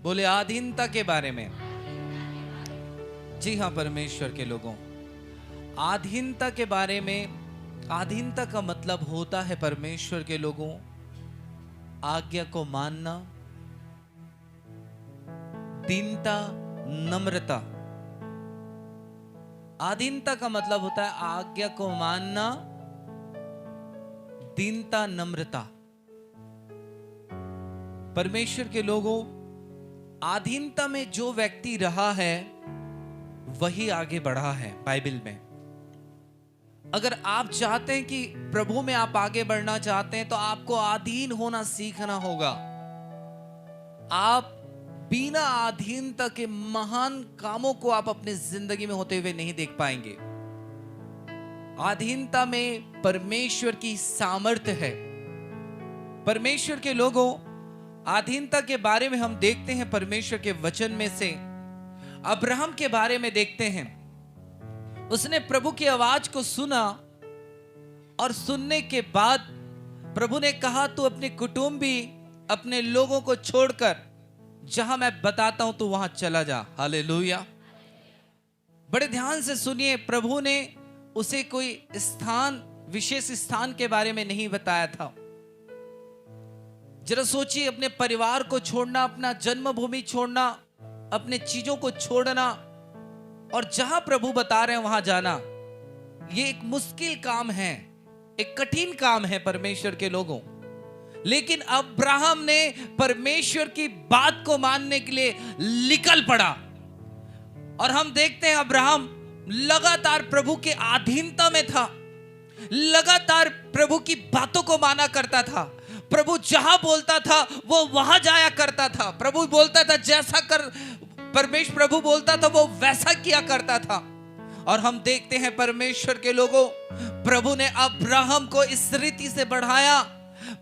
बोले आधीनता के बारे में। जी हाँ परमेश्वर के लोगों, आधीनता के बारे में, आधीनता का मतलब होता है परमेश्वर के लोगों आज्ञा को मानना, दीनता, नम्रता। आधीनता का मतलब होता है आज्ञा को मानना, दीनता, नम्रता। परमेश्वर के लोगों, आधीनता में जो व्यक्ति रहा है वही आगे बढ़ा है बाइबल में। अगर आप चाहते हैं कि प्रभु में आप आगे बढ़ना चाहते हैं तो आपको अधीन होना सीखना होगा। आप बिना अधीनता के महान कामों को आप अपनी जिंदगी में होते हुए नहीं देख पाएंगे। अधीनता में परमेश्वर की सामर्थ्य है। परमेश्वर के लोगों, अधीनता के बारे में हम देखते हैं परमेश्वर के वचन में से। अब्राहम के बारे में देखते हैं, उसने प्रभु की आवाज को सुना और सुनने के बाद प्रभु ने कहा तू अपने कुटुंबी, अपने लोगों को छोड़कर जहां मैं बताता हूं तू वहां चला जा। हालेलुया। बड़े ध्यान से सुनिए, प्रभु ने उसे कोई स्थान, विशेष स्थान के बारे में नहीं बताया था। जरा सोचिए, अपने परिवार को छोड़ना, अपना जन्मभूमि छोड़ना, अपने चीजों को छोड़ना और जहां प्रभु बता रहे हैं वहां जाना, यह एक मुश्किल काम है, एक कठिन काम है परमेश्वर के लोगों। लेकिन अब्राहम ने परमेश्वर की बात को मानने के लिए निकल पड़ा। और हम देखते हैं अब्राहम लगातार प्रभु के अधीनता में था, लगातार प्रभु की बातों को माना करता था। प्रभु जहां बोलता था वो वहां जाया करता था। प्रभु बोलता था जैसा कर, परमेश्वर प्रभु बोलता था वो वैसा किया करता था। और हम देखते हैं परमेश्वर के लोगों, प्रभु ने अब्राहम को इस रीति से बढ़ाया,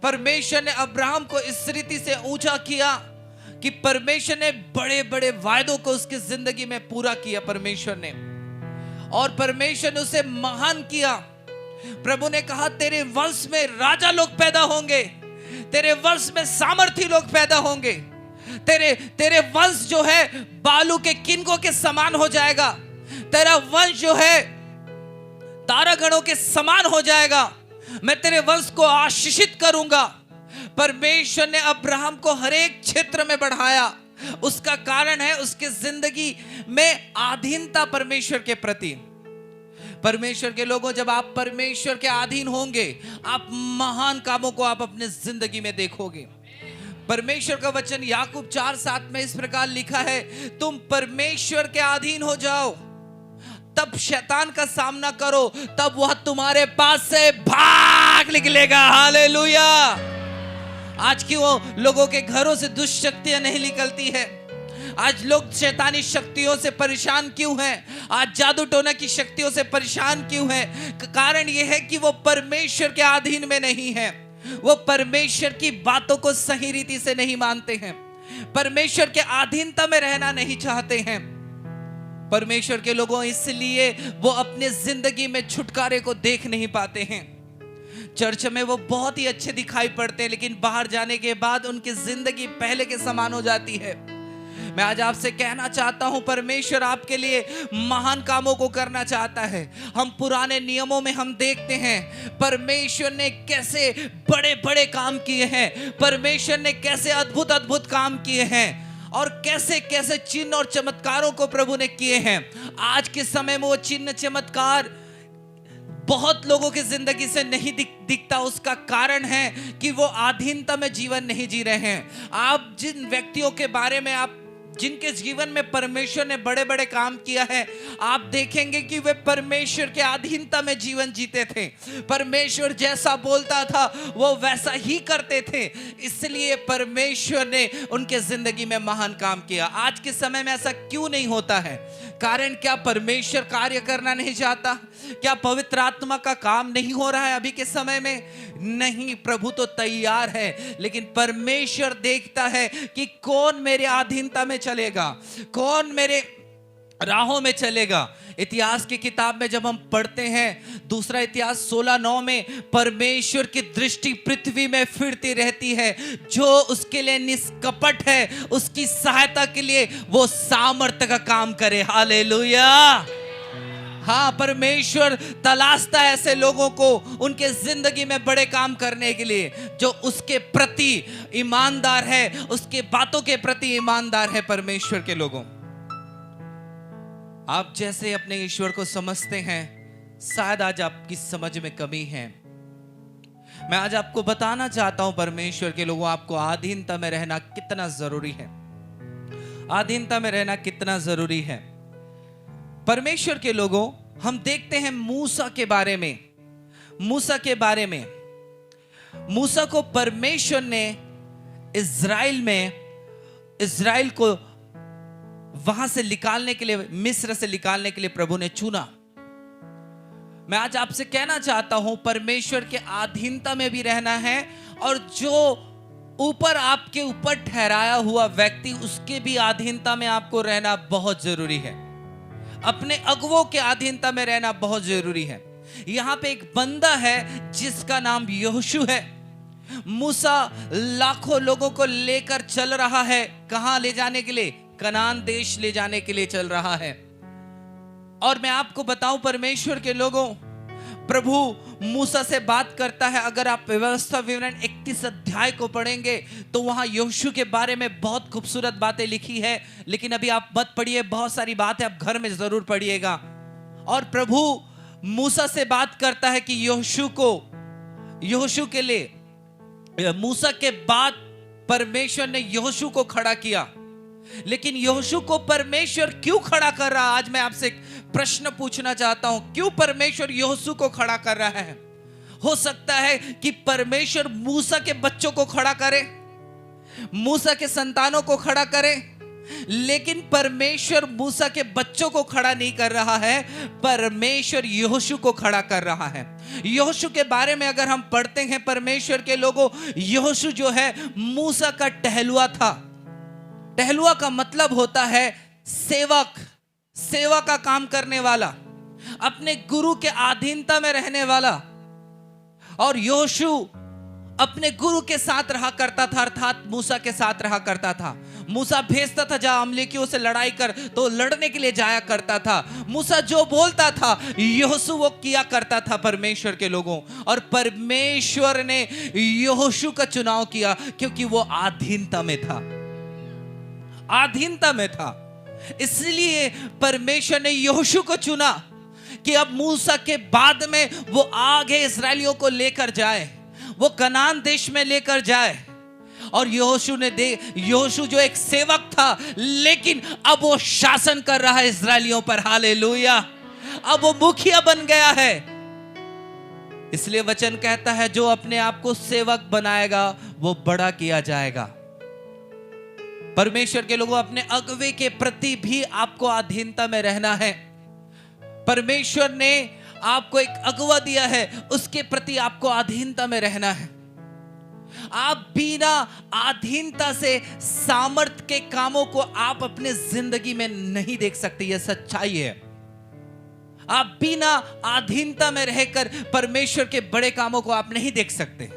परमेश्वर ने अब्राहम को इस रीति से ऊंचा किया कि परमेश्वर ने बड़े बड़े वायदों को उसकी जिंदगी में पूरा किया परमेश्वर ने। और परमेश्वर ने उसे महान किया। प्रभु ने कहा तेरे वंश में राजा लोग पैदा होंगे, तेरे वंश में सामर्थी लोग पैदा होंगे, तेरे वंश जो है बालू के किनकों के समान हो जाएगा, तेरा वंश जो है तारागणों के समान हो जाएगा, मैं तेरे वंश को आशीषित करूंगा। परमेश्वर ने अब्राहम को हर एक क्षेत्र में बढ़ाया। उसका कारण है उसकी जिंदगी में अधीनता परमेश्वर के प्रति। परमेश्वर के लोगों, जब आप परमेश्वर के अधीन होंगे, आप महान कामों को आप अपने जिंदगी में देखोगे। परमेश्वर का वचन याकूब 4:7 में इस प्रकार लिखा है, तुम परमेश्वर के अधीन हो जाओ, तब शैतान का सामना करो, तब वह तुम्हारे पास से भाग निकलेगा। हालेलुया। आज क्यों लोगों के घरों से दुष्ट शक्तियां नहीं निकलती है? आज लोग शैतानी शक्तियों से परेशान क्यों हैं? आज जादू टोना की शक्तियों से परेशान क्यों हैं? कारण यह है कि वो परमेश्वर के अधीन में नहीं है, वो परमेश्वर की बातों को सही रीति से नहीं मानते हैं, परमेश्वर के अधीनता में रहना नहीं चाहते हैं। परमेश्वर के लोगों, इसलिए वो अपने जिंदगी में छुटकारे को देख नहीं पाते हैं। चर्च में वो बहुत ही अच्छे दिखाई पड़ते हैं, लेकिन बाहर जाने के बाद उनकी जिंदगी पहले के समान हो जाती है। मैं आज आपसे कहना चाहता हूं, परमेश्वर आपके लिए महान कामों को करना चाहता है। हम पुराने नियमों में हम देखते हैं परमेश्वर ने कैसे बड़े बड़े काम किए हैं, परमेश्वर ने कैसे अद्भुत अद्भुत काम किए हैं और कैसे कैसे चिन्ह और चमत्कारों को प्रभु ने किए हैं। आज के समय में वो चिन्ह चमत्कार बहुत लोगों की जिंदगी से नहीं दिखता। उसका कारण है कि वो अधीनता में जीवन नहीं जी रहे हैं। आप जिन व्यक्तियों के बारे में, आप जिनके जीवन में परमेश्वर ने बड़े बड़े काम किया है, आप देखेंगे कि वे परमेश्वर के अधीनता में जीवन जीते थे। परमेश्वर जैसा बोलता था वो वैसा ही करते थे, इसलिए परमेश्वर ने उनके जिंदगी में महान काम किया। आज के समय में ऐसा क्यों नहीं होता है? कारण क्या परमेश्वर कार्य करना नहीं चाहता? क्या पवित्र आत्मा का काम नहीं हो रहा है अभी के समय में? नहीं, प्रभु तो तैयार है, लेकिन परमेश्वर देखता है कि कौन मेरे अधीनता में चलेगा, कौन मेरे राहों में चलेगा। इतिहास की किताब में जब हम पढ़ते हैं, दूसरा इतिहास 16:9 में, परमेश्वर की दृष्टि पृथ्वी में फिरती रहती है, जो उसके लिए निष्कपट है उसकी सहायता के लिए वो सामर्थ्य का काम करे। हालेलुया। हाँ, परमेश्वर तलाशता है ऐसे लोगों को उनके जिंदगी में बड़े काम करने के लिए, जो उसके प्रति ईमानदार है, उसके बातों के प्रति ईमानदार है। परमेश्वर के लोगों, आप जैसे अपने ईश्वर को समझते हैं, शायद आज आपकी समझ में कमी है। मैं आज आपको बताना चाहता हूं, परमेश्वर के लोगों, आपको अधीनता में रहना कितना जरूरी है। अधीनता में रहना कितना जरूरी है। परमेश्वर के लोगों, हम देखते हैं मूसा के बारे में। मूसा के बारे में, मूसा को परमेश्वर ने इज़राइल को वहां से निकालने के लिए, मिस्र से निकालने के लिए प्रभु ने चुना। मैं आज आपसे कहना चाहता हूं, परमेश्वर के अधीनता में भी रहना है, और जो ऊपर आपके ऊपर ठहराया हुआ व्यक्ति, उसके भी अधीनता में आपको रहना बहुत जरूरी है। अपने अगुवों के अधीनता में रहना बहुत जरूरी है। यहां पे एक बंदा है जिसका नाम यहोशू है। मूसा लाखों लोगों को लेकर चल रहा है। कहां ले जाने के लिए? कनान देश ले जाने के लिए चल रहा है। और मैं आपको बताऊं, परमेश्वर के लोगों, प्रभु मूसा से बात करता है। अगर आप व्यवस्था विवरण 31 अध्याय को पढ़ेंगे तो वहां यहोशू के बारे में बहुत खूबसूरत बातें लिखी है, लेकिन अभी आप मत पढ़िए, बहुत सारी बातें आप घर में जरूर पढ़िएगा। और प्रभु मूसा से बात करता है कि यहोशू के लिए, मूसा के बाद परमेश्वर ने यहोशू को खड़ा किया। लेकिन यहोशू को परमेश्वर क्यों खड़ा कर रहा? आज मैं आपसे एक प्रश्न पूछना चाहता हूं, क्यों परमेश्वर यहोशू को खड़ा कर रहा है? हो सकता है कि परमेश्वर मूसा के बच्चों को खड़ा करे, मूसा के संतानों को खड़ा करे, लेकिन परमेश्वर मूसा के बच्चों को खड़ा नहीं कर रहा है, परमेश्वर यहोशू को खड़ा कर रहा है। यहोशू के बारे में अगर हम पढ़ते हैं, परमेश्वर के लोगों, यहोशू जो है मूसा का टहलुआ था। टहलुआ का मतलब होता है सेवक, सेवा का काम करने वाला, अपने गुरु के अधीनता में रहने वाला। और यहोशू अपने गुरु के साथ रहा करता था, अर्थात मूसा के साथ रहा करता था। मूसा भेजता था जहां अमलेकियों से लड़ाई कर, तो लड़ने के लिए जाया करता था। मूसा जो बोलता था यहोशू वो किया करता था। परमेश्वर के लोगों, और परमेश्वर ने यहोशू का चुनाव किया क्योंकि वो अधीनता में था, अधीनता में था। इसलिए परमेश्वर ने यहोशू को चुना कि अब मूसा के बाद में वो आगे इस्राएलियों को लेकर जाए, वो कनान देश में लेकर जाए। और यहोशू जो एक सेवक था, लेकिन अब वो शासन कर रहा है इस्राएलियों पर। हालेलुया। अब वो मुखिया बन गया है। इसलिए वचन कहता है, जो अपने आप को सेवक बनाएगा वो बड़ा किया जाएगा। परमेश्वर के लोगों, अपने अगुवे के प्रति भी आपको अधीनता में रहना है। परमेश्वर ने आपको एक अगुवा दिया है, उसके प्रति आपको अधीनता में रहना है। आप बिना अधीनता से सामर्थ के कामों को आप अपने जिंदगी में नहीं देख सकते, यह सच्चाई है। आप बिना अधीनता में रहकर परमेश्वर के बड़े कामों को आप नहीं देख सकते।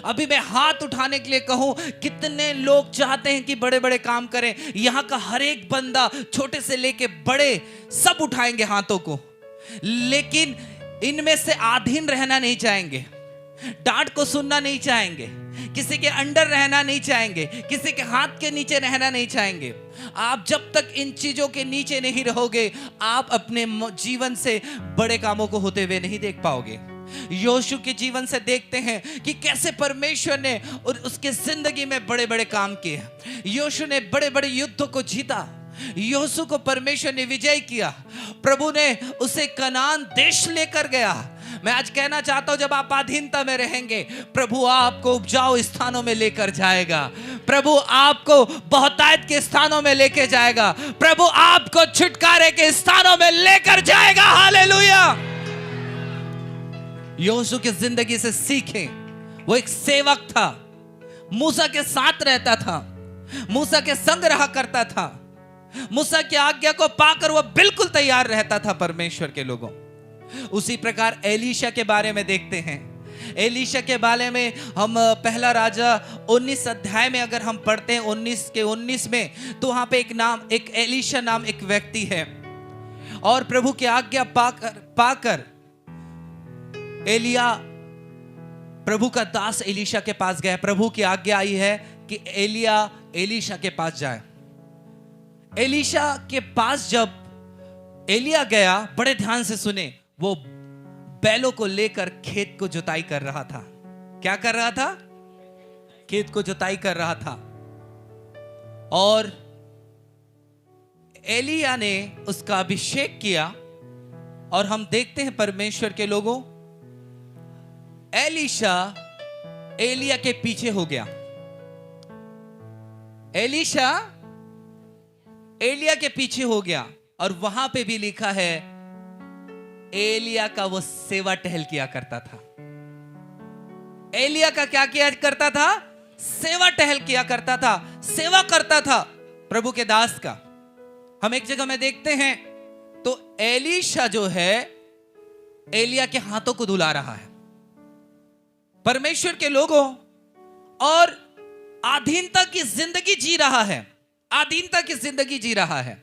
अभी मैं हाथ उठाने के लिए कहूं, कितने लोग चाहते हैं कि बड़े बड़े काम करें। यहां का हर एक बंदा, छोटे से लेके बड़े, सब उठाएंगे हाथों को, लेकिन इनमें से अधीन रहना नहीं चाहेंगे, डांट को सुनना नहीं चाहेंगे, किसी के अंडर रहना नहीं चाहेंगे, किसी के हाथ के नीचे रहना नहीं चाहेंगे। आप जब तक इन चीजों के नीचे नहीं रहोगे, आप अपने जीवन से बड़े कामों को होते हुए नहीं देख पाओगे। यहोशू के जीवन से देखते हैं कि कैसे परमेश्वर ने उसके जिंदगी में बड़े बड़े काम किए। यहोशू ने बड़े बड़े युद्धों को जीता। यहोशू को परमेश्वर ने विजय किया। प्रभु ने उसे कनान देश लेकर गया। मैं आज कहना चाहता हूं, जब आप अधीनता में रहेंगे, प्रभु आपको उपजाऊ स्थानों में लेकर जाएगा। प्रभु आपको बहुतायत के स्थानों में लेकर जाएगा। प्रभु आपको छुटकारे के स्थानों में लेकर जाएगा। हालेलुया। यहोशू की जिंदगी से सीखें। वो एक सेवक था, मूसा के साथ रहता था, मूसा के संग रहा करता था, मूसा की आज्ञा को पाकर वह बिल्कुल तैयार रहता था परमेश्वर के लोगों। उसी प्रकार एलीशा के बारे में देखते हैं। एलीशा के बारे में हम पहला राजा 19 अध्याय में अगर हम पढ़ते हैं 19 के 19 में, तो वहां पे एक एलीशा नाम एक व्यक्ति है, और प्रभु की आज्ञा पाकर एलिया प्रभु का दास एलीशा के पास गया। प्रभु की आज्ञा आई है कि एलिया एलीशा के पास जाए। एलीशा के पास जब एलिया गया, बड़े ध्यान से सुने, वो बैलों को लेकर खेत को जुताई कर रहा था। क्या कर रहा था? खेत को जुताई कर रहा था। और एलिया ने उसका अभिषेक किया, और हम देखते हैं परमेश्वर के लोगों, एलीशा एलिया के पीछे हो गया। एलीशा एलिया के पीछे हो गया, और वहां पे भी लिखा है एलिया का वो सेवा टहल किया करता था। एलिया का क्या किया करता था? सेवा टहल किया करता था, सेवा करता था प्रभु के दास का। हम एक जगह में देखते हैं तो एलीशा जो है एलिया के हाथों को धुला रहा है, परमेश्वर के लोगों, और अधीनता की जिंदगी जी रहा है, अधीनता की जिंदगी जी रहा है।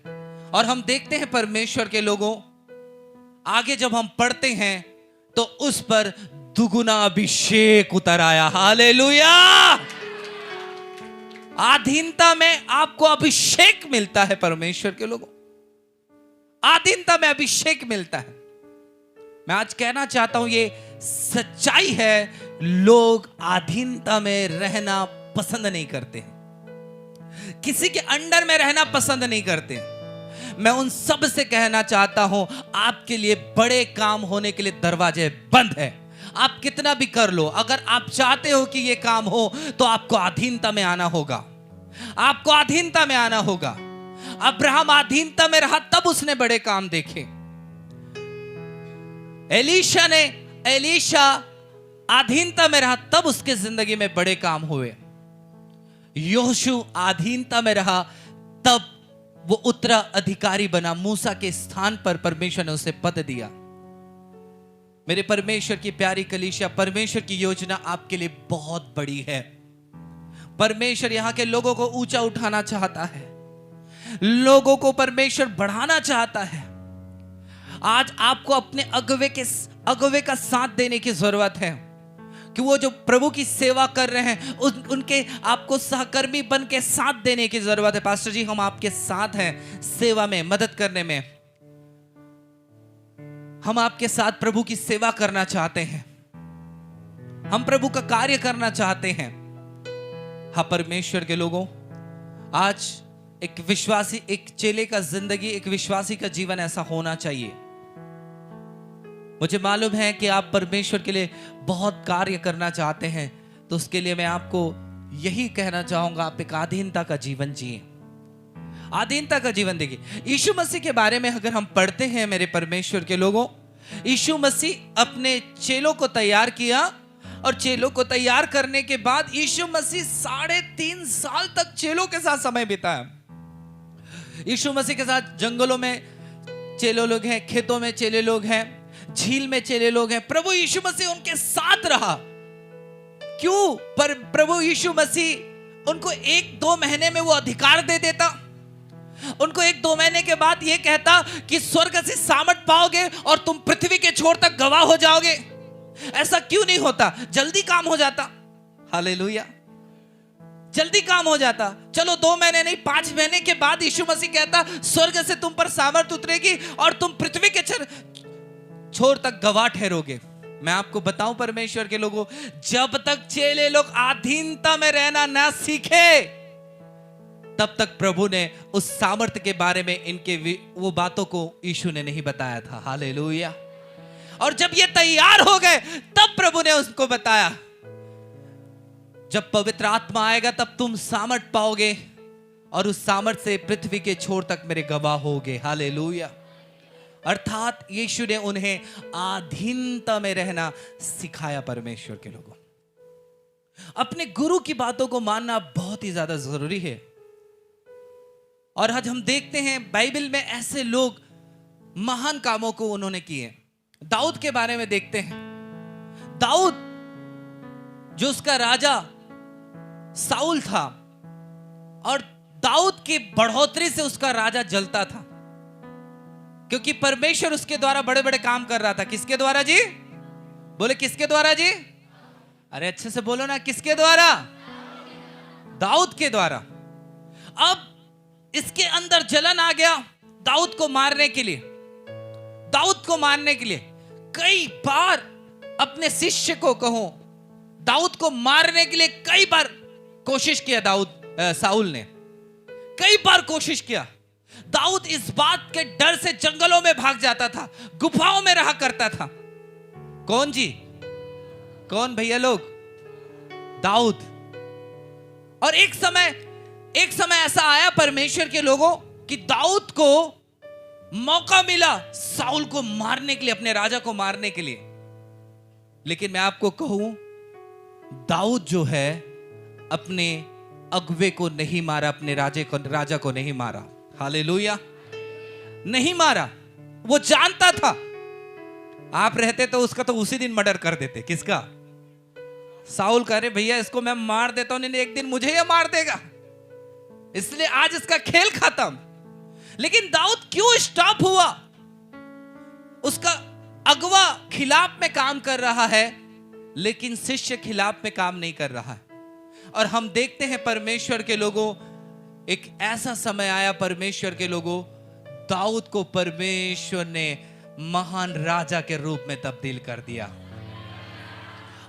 और हम देखते हैं परमेश्वर के लोगों, आगे जब हम पढ़ते हैं तो उस पर दुगुना अभिषेक उतर आया। हालेलुया! अधीनता में आपको अभिषेक मिलता है परमेश्वर के लोगों, अधीनता में अभिषेक मिलता है। मैं आज कहना चाहता हूं, ये सच्चाई है, लोग अधीनता में रहना पसंद नहीं करते, किसी के अंडर में रहना पसंद नहीं करते। मैं उन सब से कहना चाहता हूं, आपके लिए बड़े काम होने के लिए दरवाजे बंद है। आप कितना भी कर लो, अगर आप चाहते हो कि यह काम हो तो आपको अधीनता में आना होगा, आपको अधीनता में आना होगा। अब्राहम अधीनता में रहा, तब उसने बड़े काम देखे। एलीशा अधीनता में रहा, तब उसके जिंदगी में बड़े काम हुए। योशू अधीनता में रहा, तब वो उत्तराधिकारी बना, मूसा के स्थान पर परमेश्वर ने उसे पद दिया। मेरे परमेश्वर की प्यारी कलीसिया, परमेश्वर की योजना आपके लिए बहुत बड़ी है। परमेश्वर यहां के लोगों को ऊंचा उठाना चाहता है, लोगों को परमेश्वर बढ़ाना चाहता है। आज आपको अपने अगुवे का साथ देने की जरूरत है, कि वो जो प्रभु की सेवा कर रहे हैं उनके आपको सहकर्मी बन के साथ देने की जरूरत है। पास्टर जी, हम आपके साथ हैं सेवा में, मदद करने में। हम आपके साथ प्रभु की सेवा करना चाहते हैं, हम प्रभु का कार्य करना चाहते हैं। हाँ परमेश्वर के लोगों, आज एक विश्वासी, एक चेले का जिंदगी, एक विश्वासी का जीवन ऐसा होना चाहिए। मुझे मालूम है कि आप परमेश्वर के लिए बहुत कार्य करना चाहते हैं, तो उसके लिए मैं आपको यही कहना चाहूंगा, आप एक अधीनता का जीवन जिए, अधीनता का जीवन देखिए। यीशु मसीह के बारे में अगर हम पढ़ते हैं मेरे परमेश्वर के लोगों, यीशु मसीह अपने चेलों को तैयार किया, और चेलों को तैयार करने के बाद यीशु मसीह 3.5 साल तक चेलों के साथ समय बिताया। यीशु मसीह के साथ जंगलों में चेले लोग हैं, खेतों में चेले लोग हैं, झील में चेले लोग हैं। प्रभु यीशु मसीह उनके साथ रहा। क्यों? पर प्रभु यीशु मसीह उनको 1-2 महीने में वो अधिकार दे देता, उनको 1-2 महीने के बाद ये कहता कि स्वर्ग से सामर्थ पाओगे और तुम पृथ्वी के छोर तक गवाह हो जाओगे। ऐसा क्यों नहीं होता? जल्दी काम हो जाता। हालेलुया, जल्दी काम हो जाता। चलो 2 महीने नहीं, 5 महीने के बाद यीशु मसीह कहता स्वर्ग से तुम पर सामर्थ उतरेगी और तुम पृथ्वी के छोर तक गवाह ठहरोगे। मैं आपको बताऊं परमेश्वर के लोगों, जब तक चेले लोग अधीनता में रहना ना सीखे, तब तक प्रभु ने उस सामर्थ्य के बारे में इनके वो बातों को यीशु ने नहीं बताया था। हालेलुया। और जब ये तैयार हो गए, तब प्रभु ने उसको बताया, जब पवित्र आत्मा आएगा तब तुम सामर्थ पाओगे और उस सामर्थ से पृथ्वी के छोर तक मेरे गवाह होगे। हालेलुया। अर्थात यीशु ने उन्हें अधीनता में रहना सिखाया। परमेश्वर के लोगों, अपने गुरु की बातों को मानना बहुत ही ज्यादा जरूरी है। और आज हम देखते हैं बाइबल में ऐसे लोग महान कामों को उन्होंने किए। दाऊद के बारे में देखते हैं। दाऊद जो उसका राजा साउल था, और दाऊद की बढ़ोतरी से उसका राजा जलता था, क्योंकि परमेश्वर उसके द्वारा बड़े बड़े काम कर रहा था। किसके द्वारा जी? बोले किसके द्वारा जी? अरे अच्छे से बोलो ना, किसके द्वारा? दाऊद के द्वारा। अब इसके अंदर जलन आ गया दाऊद को मारने के लिए। दाऊद को मारने के लिए कई बार अपने शिष्य को कहो, दाऊद को मारने के लिए कई बार कोशिश किया। साउल ने कई बार कोशिश किया। दाऊद इस बात के डर से जंगलों में भाग जाता था, गुफाओं में रहा करता था। कौन जी? कौन भैया लोग? दाऊद। और एक समय ऐसा आया परमेश्वर के लोगों कि दाऊद को मौका मिला साउल को मारने के लिए, अपने राजा को मारने के लिए। लेकिन मैं आपको कहूं, दाऊद जो है अपने अगुवे को नहीं मारा, अपने राजा को नहीं मारा। हालेलुया, नहीं मारा। वो जानता था आप रहते तो उसका तो उसी दिन मर्डर कर देते। किसका? साउल कह रहे भैया इसको मैं मार देता हूं, नहीं एक दिन मुझे ये मार देगा, इसलिए आज इसका खेल खत्म। लेकिन दाऊद क्यों स्टॉप हुआ? उसका अगवा खिलाफ में काम कर रहा है, लेकिन शिष्य खिलाफ में काम नहीं कर रहा है। और हम देखते हैं परमेश्वर के लोगों, एक ऐसा समय आया परमेश्वर के लोगों, दाऊद को परमेश्वर ने महान राजा के रूप में तब्दील कर दिया।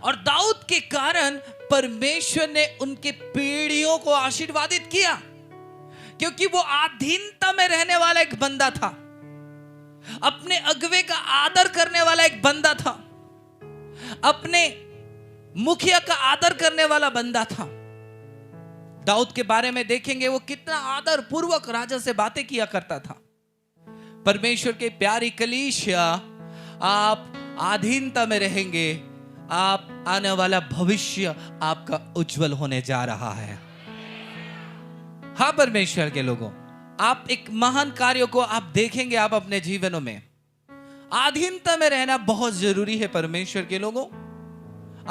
और दाऊद के कारण परमेश्वर ने उनके पीढ़ियों को आशीर्वादित किया, क्योंकि वो अधीनता में रहने वाला एक बंदा था, अपने अगुवे का आदर करने वाला एक बंदा था, अपने मुखिया का आदर करने वाला बंदा था। दाऊद के बारे में देखेंगे वो कितना आदर पूर्वक राजा से बातें किया करता था। परमेश्वर के प्यारी कलीसिया, आप अधीनता में रहेंगे, आप आने वाला भविष्य आपका उज्जवल होने जा रहा है। हाँ परमेश्वर के लोगों, आप एक महान कार्यों को आप देखेंगे आप अपने जीवनों में। अधीनता में रहना बहुत जरूरी है परमेश्वर के लोगों।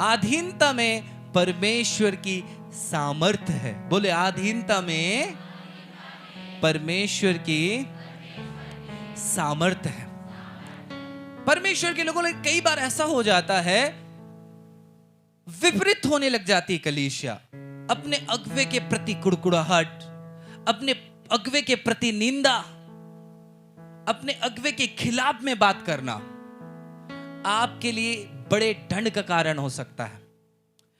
अधीनता में परमेश्वर की सामर्थ्य है। बोले अधीनता में परमेश्वर की सामर्थ्य है। परमेश्वर के लोगों में कई बार ऐसा हो जाता है, विपरीत होने लग जाती है कलीसिया। अपने अगुवे के प्रति कुड़कुड़ाहट, अपने अगुवे के प्रति निंदा, अपने अगुवे के खिलाफ में बात करना आपके लिए बड़े दंड का कारण हो सकता है।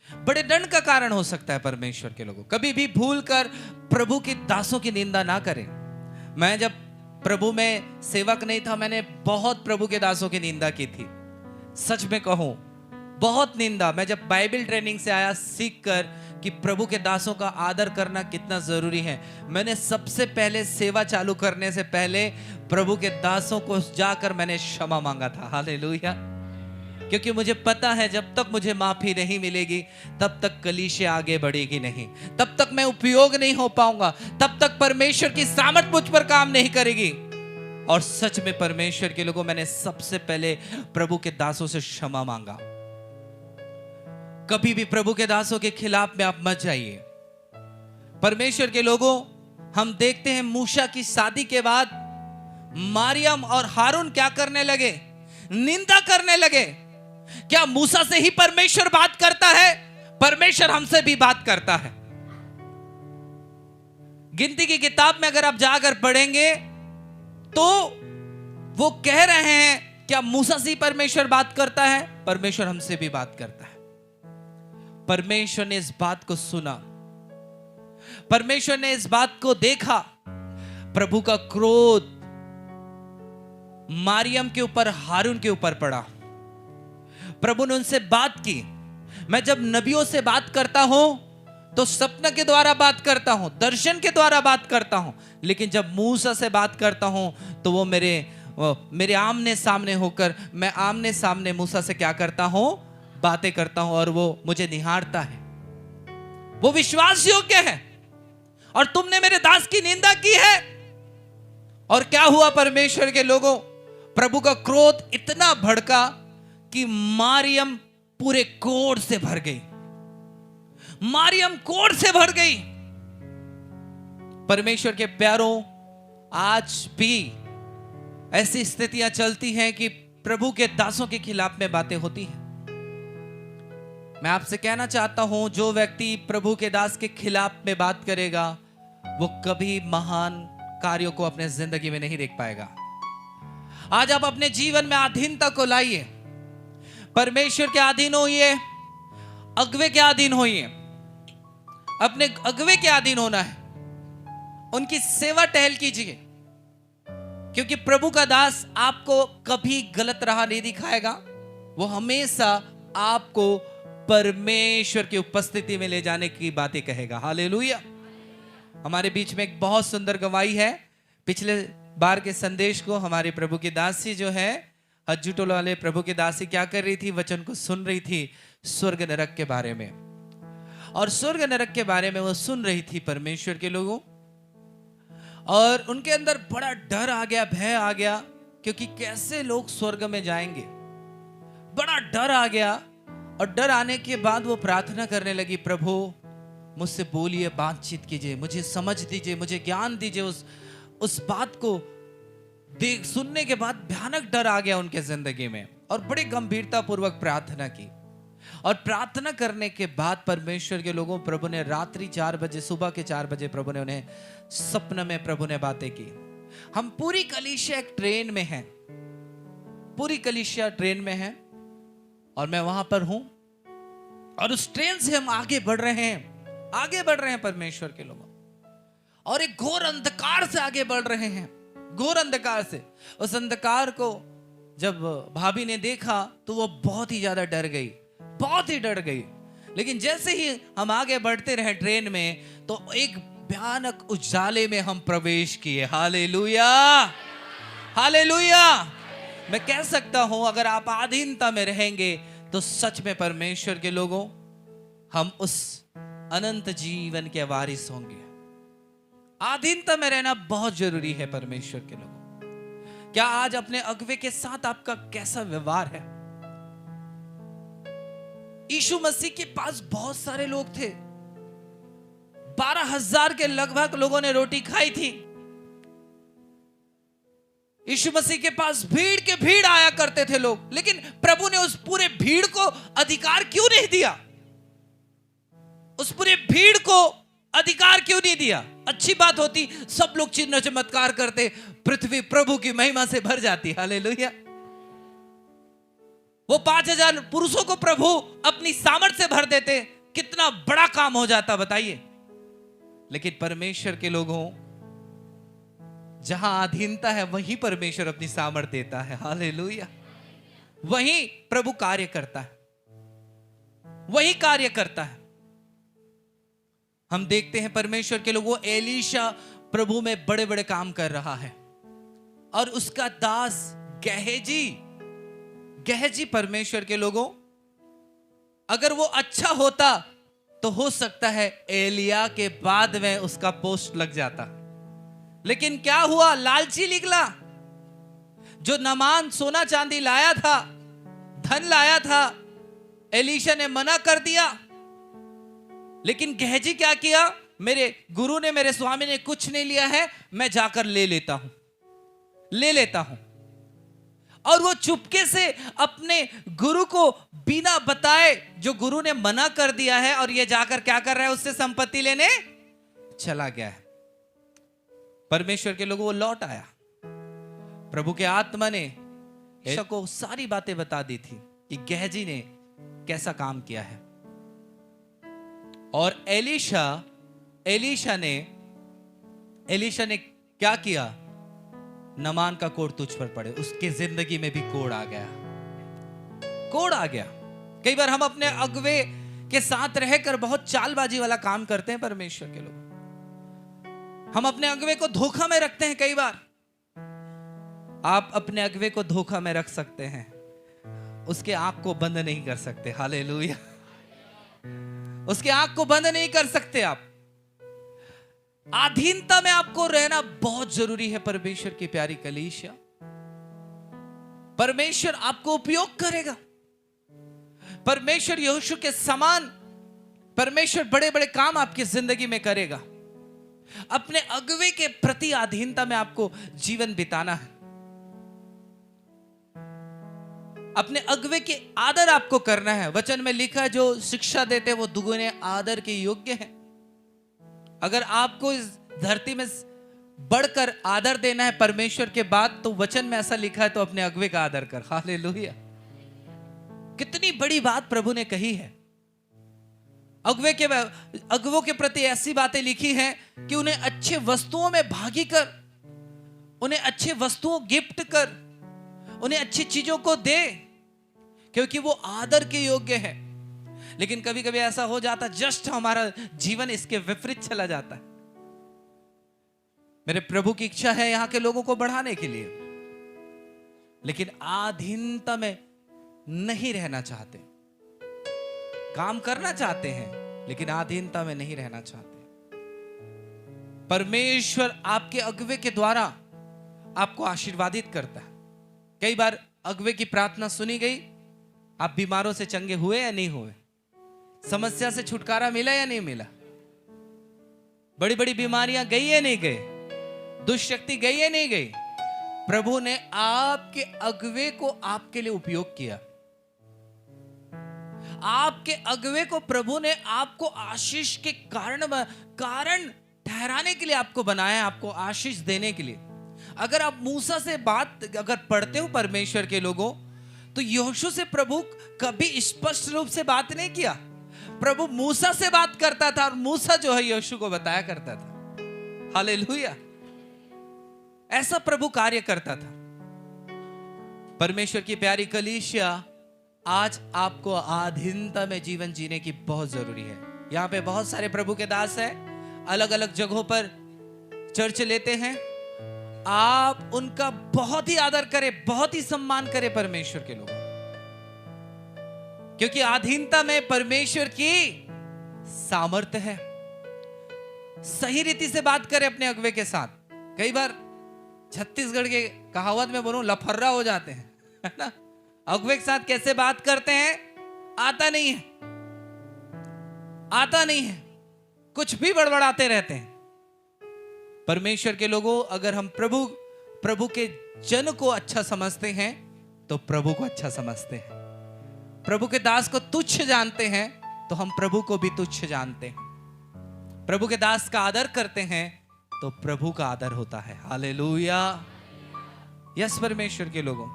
बड़े दंड का कारण हो सकता है परमेश्वर के लोगों। कभी भी भूल कर प्रभु के दासों की निंदा ना करें। मैं जब प्रभु में सेवक नहीं था, मैंने बहुत प्रभु के दासों की निंदा की थी। सच में कहूं, बहुत निंदा। मैं जब बाइबल ट्रेनिंग से आया सीख कर कि प्रभु के दासों का आदर करना कितना जरूरी है, मैंने सबसे पहले सेवा चालू करने से पहले प्रभु के दासों को जाकर मैंने क्षमा मांगा था। हालेलुया। क्योंकि मुझे पता है जब तक मुझे माफी नहीं मिलेगी तब तक कलीसिया आगे बढ़ेगी नहीं, तब तक मैं उपयोग नहीं हो पाऊंगा, तब तक परमेश्वर की सामर्थ मुझ पर काम नहीं करेगी। और सच में परमेश्वर के लोगों, मैंने सबसे पहले प्रभु के दासों से क्षमा मांगा। कभी भी प्रभु के दासों के खिलाफ में आप मत जाइए। परमेश्वर के लोगों, हम देखते हैं मूसा की शादी के बाद मरियम और हारून क्या करने लगे? निंदा करने लगे। क्या मूसा से ही परमेश्वर बात करता है? परमेश्वर हमसे भी बात करता है। गिनती की किताब में अगर आप जाकर पढ़ेंगे तो वो कह रहे हैं, क्या मूसा से ही परमेश्वर बात करता है? परमेश्वर हमसे भी बात करता है। परमेश्वर ने इस बात को सुना, परमेश्वर ने इस बात को देखा। प्रभु का क्रोध मरियम के ऊपर, हारून के ऊपर पड़ा। प्रभु ने उनसे बात की। मैं जब नबियों से बात करता हूं तो सपना के द्वारा बात करता हूं, दर्शन के द्वारा बात करता हूं, लेकिन जब मूसा से बात करता हूं तो वो मेरे आमने सामने होकर, मैं आमने सामने मूसा से क्या करता हूं? बातें करता हूं, और वो मुझे निहारता है। वो विश्वास योग्य है। और तुमने मेरे दास की निंदा की है। और क्या हुआ परमेश्वर के लोगों, प्रभु का क्रोध इतना भड़का कि मारियम पूरे कोढ़ से भर गई। मारियम कोढ़ से भर गई। परमेश्वर के प्यारों, आज भी ऐसी स्थितियां चलती हैं कि प्रभु के दासों के खिलाफ में बातें होती हैं। मैं आपसे कहना चाहता हूं, जो व्यक्ति प्रभु के दास के खिलाफ में बात करेगा वो कभी महान कार्यों को अपने जिंदगी में नहीं देख पाएगा। आज आप अपने जीवन में अधीनता को लाइए, परमेश्वर के अधीन होइए, अगुवे के अधीन होइए। अपने अगुवे के अधीन होना है, उनकी सेवा टहल कीजिए, क्योंकि प्रभु का दास आपको कभी गलत राह नहीं दिखाएगा। वो हमेशा आपको परमेश्वर की उपस्थिति में ले जाने की बातें कहेगा। हालेलुया। हमारे बीच में एक बहुत सुंदर गवाही है। पिछले बार के संदेश को हमारे प्रभु की दासी जो है, हज्जू टोले वाले प्रभु की दासी क्या कर रही थी, वचन को सुन रही थी स्वर्ग नरक के बारे में। और स्वर्ग नरक के बारे में वो सुन रही थी परमेश्वर के लोगों, और उनके अंदर बड़ा डर आ गया, भय आ गया, क्योंकि कैसे लोग स्वर्ग में जाएंगे। बड़ा डर आ गया, और डर आने के बाद वो प्रार्थना करने लगी, प्रभु मुझसे बोलिए, बातचीत कीजिए, मुझे समझ दीजिए, मुझे ज्ञान दीजिए। उस बात को देख सुनने के बाद भयानक डर आ गया उनके जिंदगी में, और बड़ी गंभीरता पूर्वक प्रार्थना की। और प्रार्थना करने के बाद परमेश्वर के लोगों, प्रभु ने रात्रि 4 बजे, सुबह के 4 बजे प्रभु ने उन्हें सपने में प्रभु ने बातें की। हम पूरी कलीसिया एक ट्रेन में हैं, पूरी कलीसिया ट्रेन में है, और मैं वहां पर हूं, और उस ट्रेन से हम आगे बढ़ रहे हैं, आगे बढ़ रहे हैं परमेश्वर के लोगों, और एक घोर अंधकार से आगे बढ़ रहे हैं, घोर अंधकार से। उस अंधकार को जब भाभी ने देखा तो वो बहुत ही ज्यादा डर गई, बहुत ही डर गई। लेकिन जैसे ही हम आगे बढ़ते रहे ट्रेन में, तो एक भयानक उजाले में हम प्रवेश किए। Hallelujah, hallelujah. मैं कह सकता हूं, अगर आप अधीनता में रहेंगे तो सच में परमेश्वर के लोगों, हम उस अनंत जीवन के वारिस होंगे। अधीनता में रहना बहुत जरूरी है परमेश्वर के लोगों। क्या आज अपने अगुवे के साथ आपका कैसा व्यवहार है? यीशु मसीह के पास बहुत सारे लोग थे, 12,000 के लगभग लोगों ने रोटी खाई थी। यीशु मसीह के पास भीड़ के भीड़ आया करते थे लोग, लेकिन प्रभु ने उस पूरे भीड़ को अधिकार क्यों नहीं दिया? उस पूरे भीड़ को अधिकार क्यों नहीं दिया? अच्छी बात होती, सब लोग चिन्ह चमत्कार करते, पृथ्वी प्रभु की महिमा से भर जाती। हालेलुया। वो 5,000 पुरुषों को प्रभु अपनी सामर्थ से भर देते, कितना बड़ा काम हो जाता बताइए। लेकिन परमेश्वर के लोगों, जहां अधीनता है वहीं परमेश्वर अपनी सामर्थ देता है। हालेलुया। वहीं प्रभु कार्य करता है, वही कार्य करता है। हम देखते हैं परमेश्वर के लोगों, एलीशा प्रभु में बड़े बड़े काम कर रहा है, और उसका दास गहजी परमेश्वर के लोगों, अगर वो अच्छा होता तो हो सकता है एलिया के बाद में उसका पोस्ट लग जाता। लेकिन क्या हुआ? लालची निकला। जो नामान सोना चांदी लाया था, धन लाया था, एलीशा ने मना कर दिया। लेकिन गहजी क्या किया? मेरे गुरु ने, मेरे स्वामी ने कुछ नहीं लिया है, मैं जाकर ले लेता हूं। और वो चुपके से अपने गुरु को बिना बताए, जो गुरु ने मना कर दिया है, और ये जाकर क्या कर रहा है? उससे संपत्ति लेने चला गया है। परमेश्वर के लोगों, वो लौट आया। प्रभु के आत्मा ने एलीशा को सारी बातें बता दी थी कि गहजी ने कैसा काम किया है। और एलीशा ने क्या किया? नमान का कोढ़ तुझ पर पड़े। उसके जिंदगी में भी कोढ़ आ गया। कई बार हम अपने अगुवे के साथ रहकर बहुत चालबाजी वाला काम करते हैं परमेश्वर के लोग। हम अपने अगुवे को धोखा में रखते हैं। कई बार आप अपने अगुवे को धोखा में रख सकते हैं, उसके आंख को बंद नहीं कर सकते। हालेलुया। उसके आंख को बंद नहीं कर सकते आप। अधीनता में आपको रहना बहुत जरूरी है। परमेश्वर की प्यारी कलीसिया, परमेश्वर आपको उपयोग करेगा। परमेश्वर यहोशू के समान परमेश्वर बड़े बड़े काम आपकी जिंदगी में करेगा। अपने अगुवे के प्रति अधीनता में आपको जीवन बिताना है। अपने अगुवे के आदर आपको करना है। वचन में लिखा है, जो शिक्षा देते हैं वो दुगुने आदर के योग्य हैं। अगर आपको इस धरती में बढ़कर आदर देना है परमेश्वर के बाद, तो वचन में ऐसा लिखा है, तो अपने अगुवे का आदर कर। हालेलुया! कितनी बड़ी बात प्रभु ने कही है। अगुवों के प्रति ऐसी बातें लिखी हैं कि उन्हें अच्छे वस्तुओं में भागी कर, उन्हें अच्छे वस्तुओं गिफ्ट कर, उन्हें अच्छी चीजों को दे, क्योंकि वो आदर के योग्य है। लेकिन कभी कभी ऐसा हो जाता, जस्ट हमारा जीवन इसके विपरीत चला जाता है। मेरे प्रभु की इच्छा है यहां के लोगों को बढ़ाने के लिए, लेकिन अधीनता में नहीं रहना चाहते। काम करना चाहते हैं लेकिन अधीनता में नहीं रहना चाहते। परमेश्वर आपके अगुवे के द्वारा आपको आशीर्वादित करता है। कई बार अगुवे की प्रार्थना सुनी गई, आप बीमारों से चंगे हुए या नहीं हुए, समस्या से छुटकारा मिला या नहीं मिला, बड़ी बड़ी बीमारियां गई या नहीं गई, दुष्शक्ति गई या नहीं गई। प्रभु ने आपके अगुवे को आपके लिए उपयोग किया। आपके अगुवे को प्रभु ने आपको आशीष के कारण ठहराने के लिए आपको बनाया, आपको आशीष देने के लिए। अगर आप मूसा से बात अगर पढ़ते हो परमेश्वर के लोगों, तो यहोशू से प्रभु कभी स्पष्ट रूप से बात नहीं किया। प्रभु मूसा से बात करता था और मूसा जो है यहोशू को बताया करता था। हालेलुया! ऐसा प्रभु कार्य करता था। परमेश्वर की प्यारी कलीसिया, आज आपको अधीनता में जीवन जीने की बहुत जरूरी है। यहाँ पे बहुत सारे प्रभु के दास हैं, अलग अलग जगहों पर चर्च लेते हैं। आप उनका बहुत ही आदर करें, बहुत ही सम्मान करें परमेश्वर के लोगों, क्योंकि अधीनता में परमेश्वर की सामर्थ्य है। सही रीति से बात करें अपने अगुवे के साथ। कई बार छत्तीसगढ़ के कहावत में बोलूं, लफर्रा हो जाते हैं, है ना। अगुवे के साथ कैसे बात करते हैं, आता नहीं है, आता नहीं है, कुछ भी बड़बड़ाते रहते हैं। परमेश्वर के लोगों, अगर हम प्रभु के जन को अच्छा समझते हैं तो प्रभु को अच्छा समझते हैं। प्रभु के दास को तुच्छ जानते हैं तो हम प्रभु को भी तुच्छ जानते हैं। प्रभु के दास का आदर करते हैं तो प्रभु का आदर होता है। हालेलुया! यस परमेश्वर के लोगों,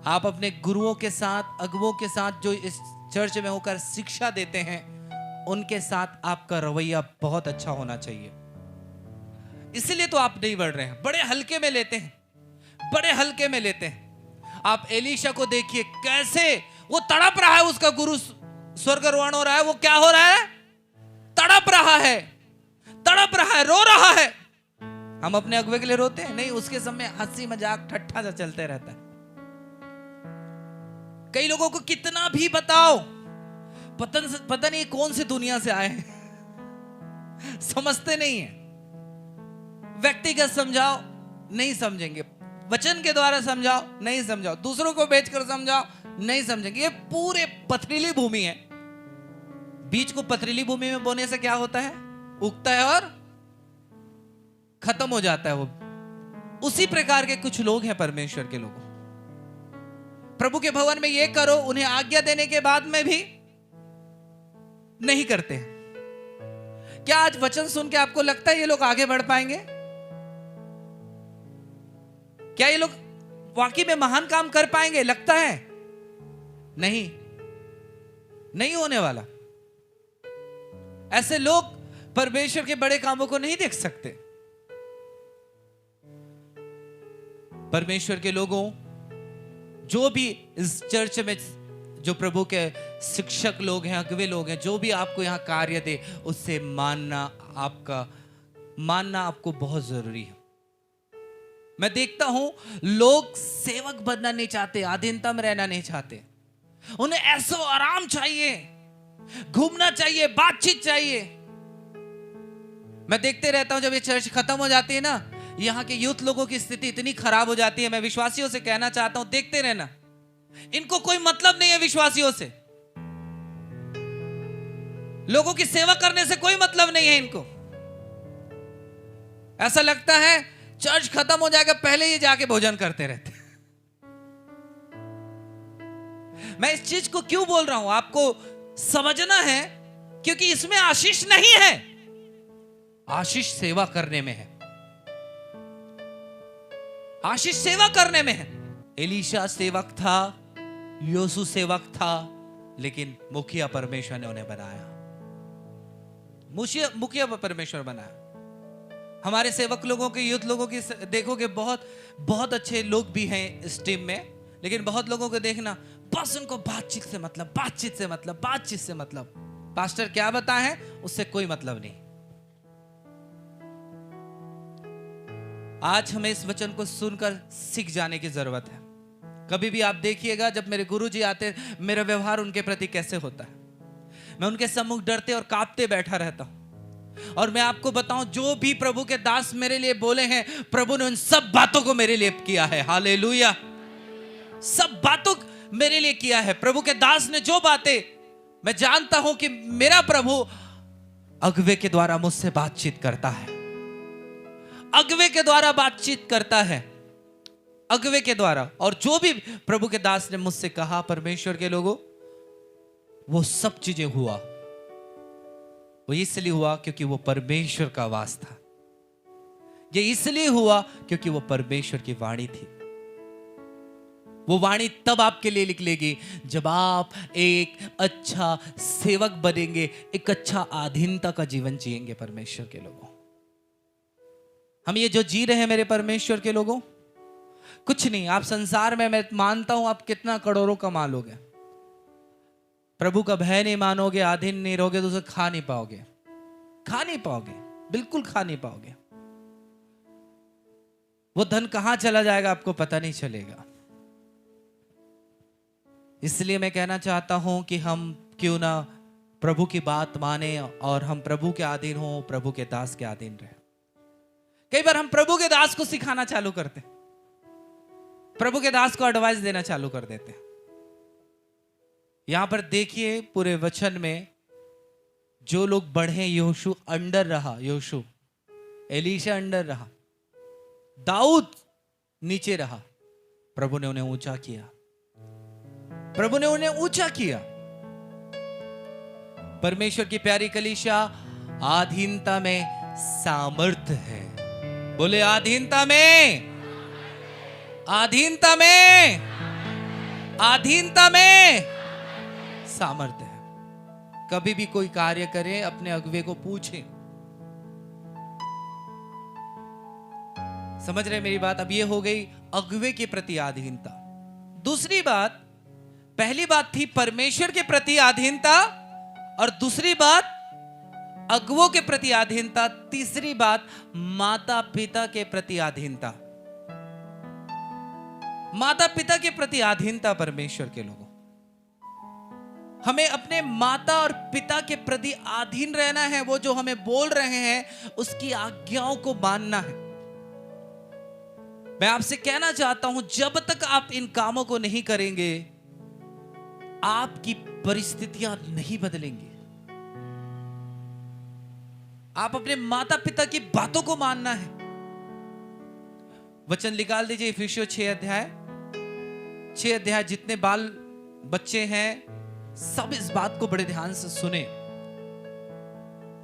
आप अपने गुरुओं के साथ, अगुवों के साथ जो इस चर्च में होकर शिक्षा देते हैं, उनके साथ आपका रवैया बहुत अच्छा होना चाहिए। इसलिए तो आप नहीं बढ़ रहे हैं, बड़े हल्के में लेते हैं, बड़े हल्के में लेते हैं। आप एलीशा को देखिए, कैसे वो तड़प रहा है, उसका गुरु स्वर्गारोहण हो रहा है, वो क्या हो रहा है, तड़प रहा है, तड़प रहा है, रो रहा है। हम अपने अगुवे के लिए रोते हैं नहीं, उसके समय हंसी मजाक ठट्ठा सा चलते रहता है। कई लोगों को कितना भी बताओ, पता नहीं कौन सी दुनिया से आए हैं, समझते नहीं है। व्यक्तिगत समझाओ, नहीं समझेंगे। वचन के द्वारा समझाओ, नहीं समझाओ। दूसरों को बेचकर समझाओ, नहीं समझेंगे। ये पूरे पथरीली भूमि है। बीज को पथरीली भूमि में बोने से क्या होता है, उगता है और खत्म हो जाता है। वो उसी प्रकार के कुछ लोग हैं परमेश्वर के लोग। प्रभु के भवन में ये करो, उन्हें आज्ञा देने के बाद में भी नहीं करते हैं। क्या आज वचन सुन के आपको लगता है ये लोग आगे बढ़ पाएंगे? क्या ये लोग वाकई में महान काम कर पाएंगे? लगता है नहीं, नहीं होने वाला। ऐसे लोग परमेश्वर के बड़े कामों को नहीं देख सकते। परमेश्वर के लोगों, जो भी इस चर्च में जो प्रभु के शिक्षक लोग हैं, अगुवे लोग हैं, जो भी आपको यहां कार्य दे, उससे मानना आपको बहुत जरूरी है। मैं देखता हूं लोग सेवक बनना नहीं चाहते, अधीनता में रहना नहीं चाहते। उन्हें ऐसा आराम चाहिए, घूमना चाहिए, बातचीत चाहिए। मैं देखते रहता हूं जब ये चर्च खत्म हो जाती है ना, यहाँ के यूथ लोगों की स्थिति इतनी खराब हो जाती है। मैं विश्वासियों से कहना चाहता हूं, देखते रहना, इनको कोई मतलब नहीं है विश्वासियों से, लोगों की सेवा करने से कोई मतलब नहीं है इनको। ऐसा लगता है चर्च खत्म हो जाएगा पहले ही जाके भोजन करते रहते। मैं इस चीज को क्यों बोल रहा हूं, आपको समझना है, क्योंकि इसमें आशीष नहीं है, आशीष सेवा करने में है, आशीष सेवा करने में है। एलीशा सेवक था, योसू सेवक था, लेकिन मुखिया परमेश्वर ने उन्हें बनाया, मुखिया परमेश्वर बनाया। हमारे सेवक लोगों के, यूथ लोगों की देखोगे, बहुत बहुत अच्छे लोग भी हैं इस टीम में, लेकिन बहुत लोगों को देखना बस उनको बातचीत से मतलब, बातचीत से मतलब, बातचीत से मतलब, पास्टर क्या बताए उससे कोई मतलब नहीं। आज हमें इस वचन को सुनकर सीख जाने की जरूरत है। कभी भी आप देखिएगा जब मेरे गुरुजी आते, मेरा व्यवहार उनके प्रति कैसे होता है। मैं उनके सम्मुख डरते और कांपते बैठा रहता हूं। और मैं आपको बताऊं, जो भी प्रभु के दास मेरे लिए बोले हैं, प्रभु ने उन सब बातों को मेरे लिए किया है। हालेलुया, सब बातों मेरे लिए किया है। प्रभु के दास ने जो बातें, मैं जानता हूं कि मेरा प्रभु अगुवे के द्वारा मुझसे बातचीत करता है, अगुवे के द्वारा बातचीत करता है, अगुवे के द्वारा। और जो भी प्रभु के दास ने मुझसे कहा, परमेश्वर के लोगों, वो सब चीजें हुआ, वो इसलिए हुआ क्योंकि वो परमेश्वर का वास था। ये इसलिए हुआ क्योंकि वो परमेश्वर की वाणी थी। वो वाणी तब आपके लिए निकलेगी जब आप एक अच्छा सेवक बनेंगे, एक अच्छा अधीनता का जीवन जिएंगे। परमेश्वर के लोगों, हम ये जो जी रहे हैं मेरे परमेश्वर के लोगों, कुछ नहीं। आप संसार में, मैं मानता हूं आप कितना करोड़ों कमा लोगे, प्रभु का भय नहीं मानोगे, अधीन नहीं रहोगे, तो उसे खा नहीं पाओगे, खा नहीं पाओगे, बिल्कुल खा नहीं पाओगे। वो धन कहां चला जाएगा आपको पता नहीं चलेगा। इसलिए मैं कहना चाहता हूं कि हम क्यों ना प्रभु की बात माने और हम प्रभु के अधीन हो, प्रभु के दास के अधीन रहे। कई बार हम प्रभु के दास को सिखाना चालू करते, प्रभु के दास को एडवाइस देना चालू कर देते। यहां पर देखिए पूरे वचन में जो लोग बढ़े, योशू अंडर रहा, योशू, एलीशा अंडर रहा, दाऊद नीचे रहा, प्रभु ने उन्हें ऊंचा किया, प्रभु ने उन्हें ऊंचा किया। परमेश्वर की प्यारी कलीसिया, अधीनता में सामर्थ्य है। बोले अधीनता में, अधीनता में, अधीनता में सामर्थ्य है। कभी भी कोई कार्य करें, अपने अगुवे को पूछें। समझ रहे मेरी बात? अब ये हो गई अगुवे के प्रति अधीनता। दूसरी बात, पहली बात थी परमेश्वर के प्रति अधीनता, और दूसरी बात अगुवों के प्रति अधीनता, तीसरी बात माता पिता के प्रति अधीनता। माता पिता के प्रति अधीनता। परमेश्वर के लोगों, हमें अपने माता और पिता के प्रति अधीन रहना है। वो जो हमें बोल रहे हैं उसकी आज्ञाओं को मानना है। मैं आपसे कहना चाहता हूं, जब तक आप इन कामों को नहीं करेंगे, आपकी परिस्थितियां नहीं बदलेंगी। आप अपने माता पिता की बातों को मानना है। वचन निकाल दीजिए, इफिसियों 6 अध्याय। जितने बाल बच्चे हैं सब इस बात को बड़े ध्यान से सुने।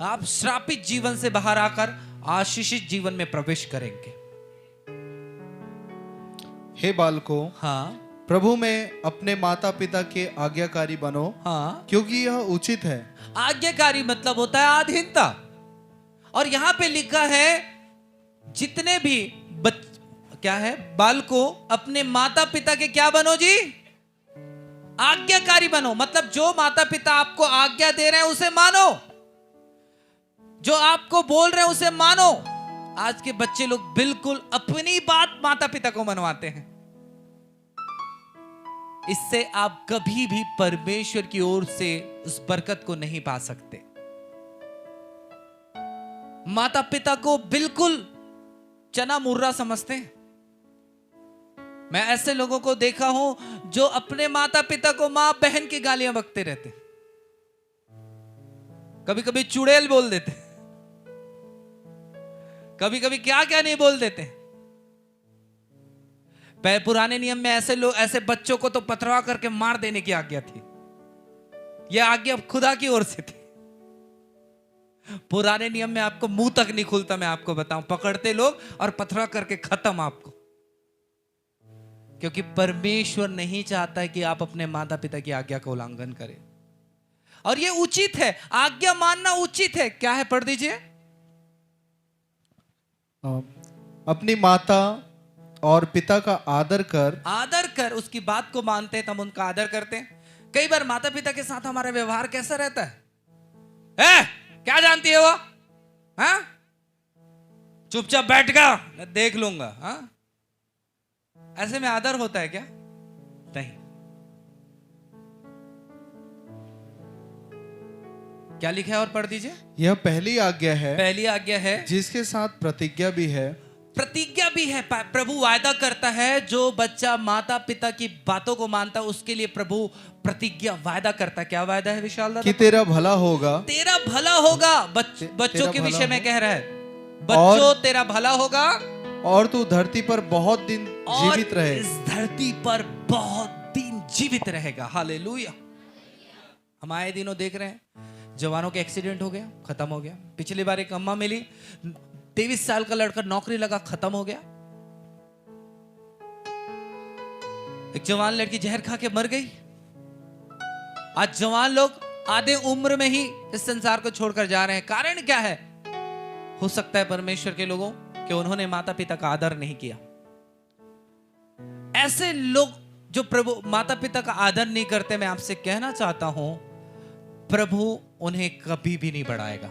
आप श्रापित जीवन से बाहर आकर आशीषित जीवन में प्रवेश करेंगे। हे बालकों, हाँ, प्रभु में अपने माता पिता के आज्ञाकारी बनो, हाँ, क्योंकि यह उचित है। आज्ञाकारी मतलब होता है अधीनता। और यहां पे लिखा है जितने भी क्या है, बालकों अपने माता पिता के क्या बनो जी? आज्ञाकारी बनो। मतलब जो माता पिता आपको आज्ञा दे रहे हैं उसे मानो, जो आपको बोल रहे हैं उसे मानो। आज के बच्चे लोग बिल्कुल अपनी बात माता पिता को मनवाते हैं। इससे आप कभी भी परमेश्वर की ओर से उस बरकत को नहीं पा सकते। माता पिता को बिल्कुल चना मुर्रा समझते हैं। मैं ऐसे लोगों को देखा हूं जो अपने माता पिता को मां बहन की गालियां बकते रहते, कभी कभी चुड़ैल बोल देते, कभी कभी क्या क्या नहीं बोल देते। पुराने नियम में ऐसे लोग, ऐसे बच्चों को तो पथराव करके मार देने की आज्ञा थी। यह आज्ञा खुदा की ओर से थी। पुराने नियम में आपको मुंह तक नहीं खुलता, मैं आपको बताऊं, पकड़ते लोग और पथराव करके खत्म आपको। क्योंकि परमेश्वर नहीं चाहता है कि आप अपने माता पिता की आज्ञा का उल्लंघन करें, और यह उचित है, आज्ञा मानना उचित है। क्या है, पढ़ दीजिए। अपनी माता और पिता का आदर कर उसकी बात को मानते हैं, तब उनका आदर करते हैं। कई बार माता पिता के साथ हमारा व्यवहार कैसा रहता है? क्या जानती है वो? हाँ, चुपचाप बैठ गया, मैं देख लूंगा। हाँ, ऐसे में आदर होता है क्या? नहीं। क्या लिखा है और पढ़ दीजिए। यह पहली आज्ञा है जिसके साथ प्रतिज्ञा भी है। प्रभु वायदा करता है, जो बच्चा माता पिता की बातों को मानता है उसके लिए प्रभु प्रतिज्ञा वायदा करता है। क्या वायदा है विशाल दादा? कि तेरा भला होगा। बच्चों के विषय में कह रहा है, बच्चों तेरा भला होगा और तू धरती पर बहुत दिन जीवित रहे। इस धरती पर बहुत दिन जीवित रहेगा। हालेलुया। हम आए दिनों देख रहे हैं जवानों के एक्सीडेंट हो गया, खत्म हो गया। पिछली बार एक अम्मा मिली, 23 साल का लड़का, नौकरी लगा, खत्म हो गया। एक जवान लड़की जहर खा के मर गई। आज जवान लोग आधे उम्र में ही इस संसार को छोड़कर जा रहे हैं। कारण क्या है? हो सकता है परमेश्वर के लोगों कि उन्होंने माता पिता का आदर नहीं किया। ऐसे लोग जो प्रभु माता पिता का आदर नहीं करते, मैं आपसे कहना चाहता हूं, प्रभु उन्हें कभी भी नहीं बढ़ाएगा,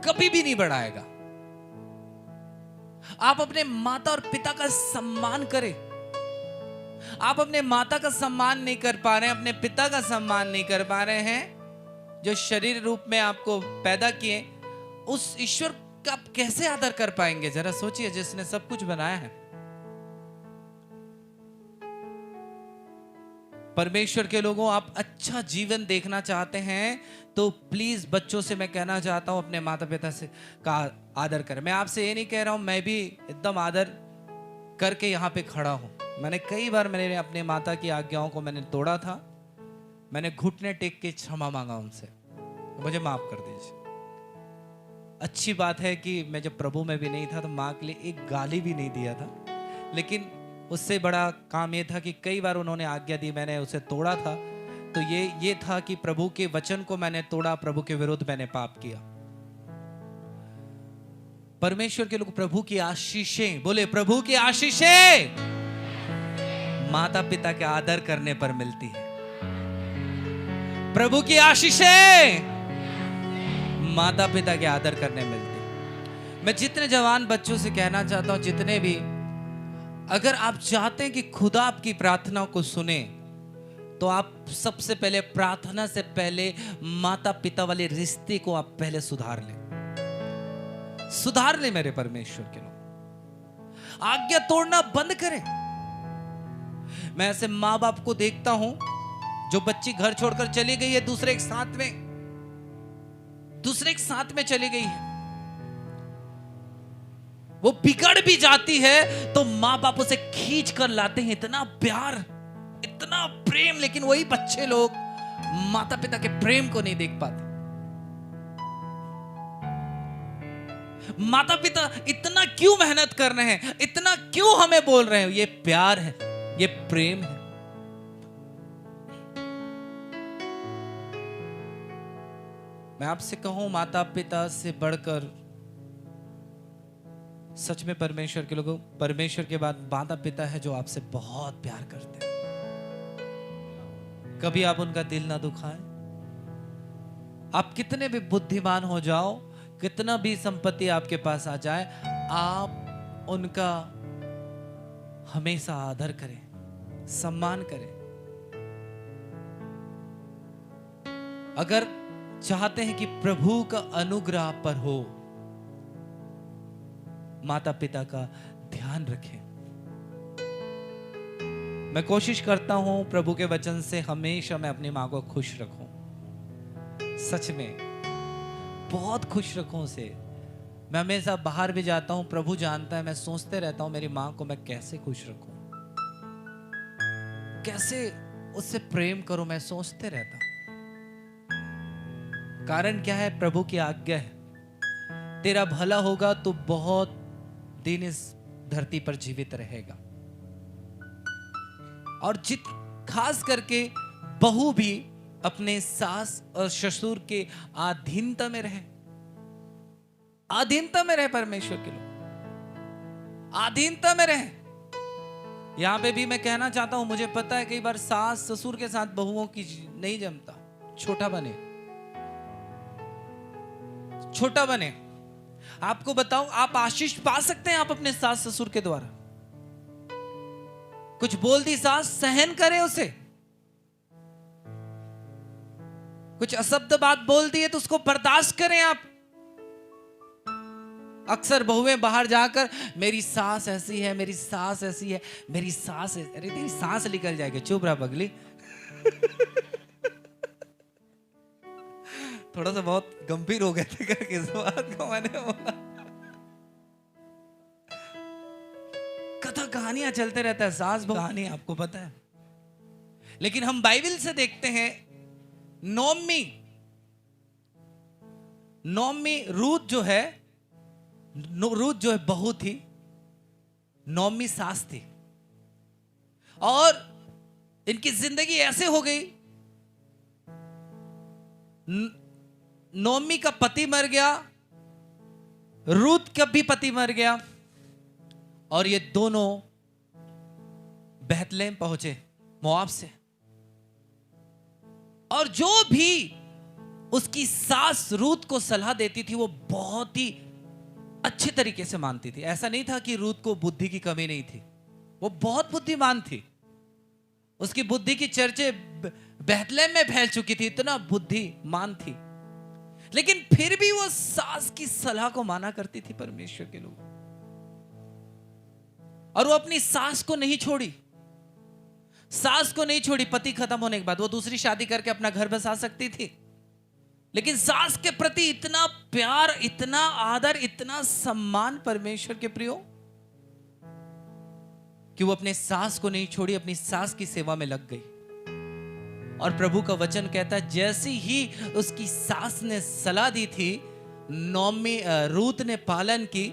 कभी भी नहीं बढ़ाएगा। आप अपने माता और पिता का सम्मान करें। आप अपने माता का सम्मान नहीं कर पा रहे हैं, अपने पिता का सम्मान नहीं कर पा रहे हैं, जो शरीर रूप में आपको पैदा किए, उस ईश्वर का आप कैसे आदर कर पाएंगे? जरा सोचिए, जिसने सब कुछ बनाया है। परमेश्वर के लोगों, आप अच्छा जीवन देखना चाहते हैं तो प्लीज बच्चों से मैं कहना चाहता हूं, अपने माता पिता से का आदर करें। मैं आपसे ये नहीं कह रहा हूं, मैं भी एकदम आदर करके यहाँ पे खड़ा हूं। मैंने कई बार मैंने अपने माता की आज्ञाओं को मैंने तोड़ा था। मैंने घुटने टेक के क्षमा मांगा उनसे, मुझे माफ कर दीजिए। अच्छी बात है कि मैं जब प्रभु में भी नहीं था तो माँ के लिए एक गाली भी नहीं दिया था, लेकिन उससे बड़ा काम ये था कि कई बार उन्होंने आज्ञा दी, मैंने उसे तोड़ा था। तो ये था कि प्रभु के वचन को मैंने तोड़ा, प्रभु के विरुद्ध मैंने पाप किया। परमेश्वर के लोग, प्रभु की आशीषें, बोले प्रभु की आशीषें माता पिता के आदर करने पर मिलती है। प्रभु की आशीषें माता पिता के आदर करने मिलती है। मैं जितने जवान बच्चों से कहना चाहता हूं, जितने भी, अगर आप चाहते हैं कि खुदा आपकी प्रार्थना को सुने, तो आप सबसे पहले प्रार्थना से पहले माता पिता वाले रिश्ते को आप पहले सुधार लें। सुधार लें मेरे परमेश्वर के लोग, आज्ञा तोड़ना बंद करें। मैं ऐसे माँ बाप को देखता हूं जो बच्ची घर छोड़कर चली गई है, दूसरे एक साथ में चली गई है, वो बिगड़ भी जाती है तो माँ बाप उसे खींच कर लाते हैं। इतना प्यार, इतना प्रेम, लेकिन वही बच्चे लोग माता पिता के प्रेम को नहीं देख पाते। माता पिता इतना क्यों मेहनत कर रहे हैं, इतना क्यों हमें बोल रहे हैं? ये प्यार है, ये प्रेम है। मैं आपसे कहूं, माता पिता से बढ़कर सच में परमेश्वर के लोगों, परमेश्वर के बाद माता पिता है जो आपसे बहुत प्यार करते हैं। कभी आप उनका दिल ना दुखाएं। आप कितने भी बुद्धिमान हो जाओ, कितना भी संपत्ति आपके पास आ जाए, आप उनका हमेशा आदर करें, सम्मान करें। अगर चाहते हैं कि प्रभु का अनुग्रह आप पर हो, माता पिता का ध्यान रखें। मैं कोशिश करता हूं प्रभु के वचन से हमेशा मैं अपनी माँ को खुश रखूं, सच में बहुत खुश रखूं उसे। मैं हमेशा बाहर भी जाता हूं, प्रभु जानता है, मैं सोचते रहता हूं मेरी माँ को मैं कैसे खुश रखूं, कैसे उससे प्रेम करूं, मैं सोचते रहता हूं। कारण क्या है? प्रभु की आज्ञा है, तेरा भला होगा तो बहुत दिन इस धरती पर जीवित रहेगा। और खास करके बहू भी अपने सास और ससुर के अधीनता में रहे, अधीनता में रहे, परमेश्वर के लोग अधीनता में रहे। यहां पे भी मैं कहना चाहता हूं, मुझे पता है कई बार सास ससुर के साथ बहुओं की नहीं जमता, छोटा बने, छोटा बने। आपको बताऊं, आप आशीष पा सकते हैं आप अपने सास ससुर के द्वारा। कुछ बोल दी सास, सहन करें उसे। कुछ अशब्द बात बोल दी है तो उसको बर्दाश्त करें आप। अक्सर बहुएं बाहर जाकर मेरी सास ऐसी है, मेरी सास ऐसी है, मेरी सास ऐसी। अरे तेरी सांस निकल जाएगी, चुप रहा पगली। थोड़ा सा बहुत गंभीर हो गए थे करके इस बात को मैंने बोला। कथा कहानियां चलते रहता है, सास बहु कहानी, आपको पता है। लेकिन हम बाइबल से देखते हैं, नोमी रूत जो है बहू थी, नोमी सास थी। और इनकी जिंदगी ऐसे हो गई, नोमी का पति मर गया, रूत का भी पति मर गया, और ये दोनों बेथलेहम पहुंचे मोआब से। और जो भी उसकी सास रूत को सलाह देती थी वो बहुत ही अच्छे तरीके से मानती थी। ऐसा नहीं था कि रूत को बुद्धि की कमी नहीं थी, वो बहुत बुद्धिमान थी। उसकी बुद्धि की चर्चे बेथलेहम में फैल चुकी थी, इतना बुद्धिमान थी। लेकिन फिर भी वो सास की सलाह को माना करती थी परमेश्वर के लोग। और वो अपनी सास को नहीं छोड़ी, सास को नहीं छोड़ी। पति खत्म होने के बाद वो दूसरी शादी करके अपना घर बसा सकती थी, लेकिन सास के प्रति इतना प्यार, इतना आदर, इतना सम्मान परमेश्वर के प्रियो, कि वो अपने सास को नहीं छोड़ी, अपनी सास की सेवा में लग गई। और प्रभु का वचन कहता है, जैसी ही उसकी सास ने सलाह दी थी, रूत ने पालन की,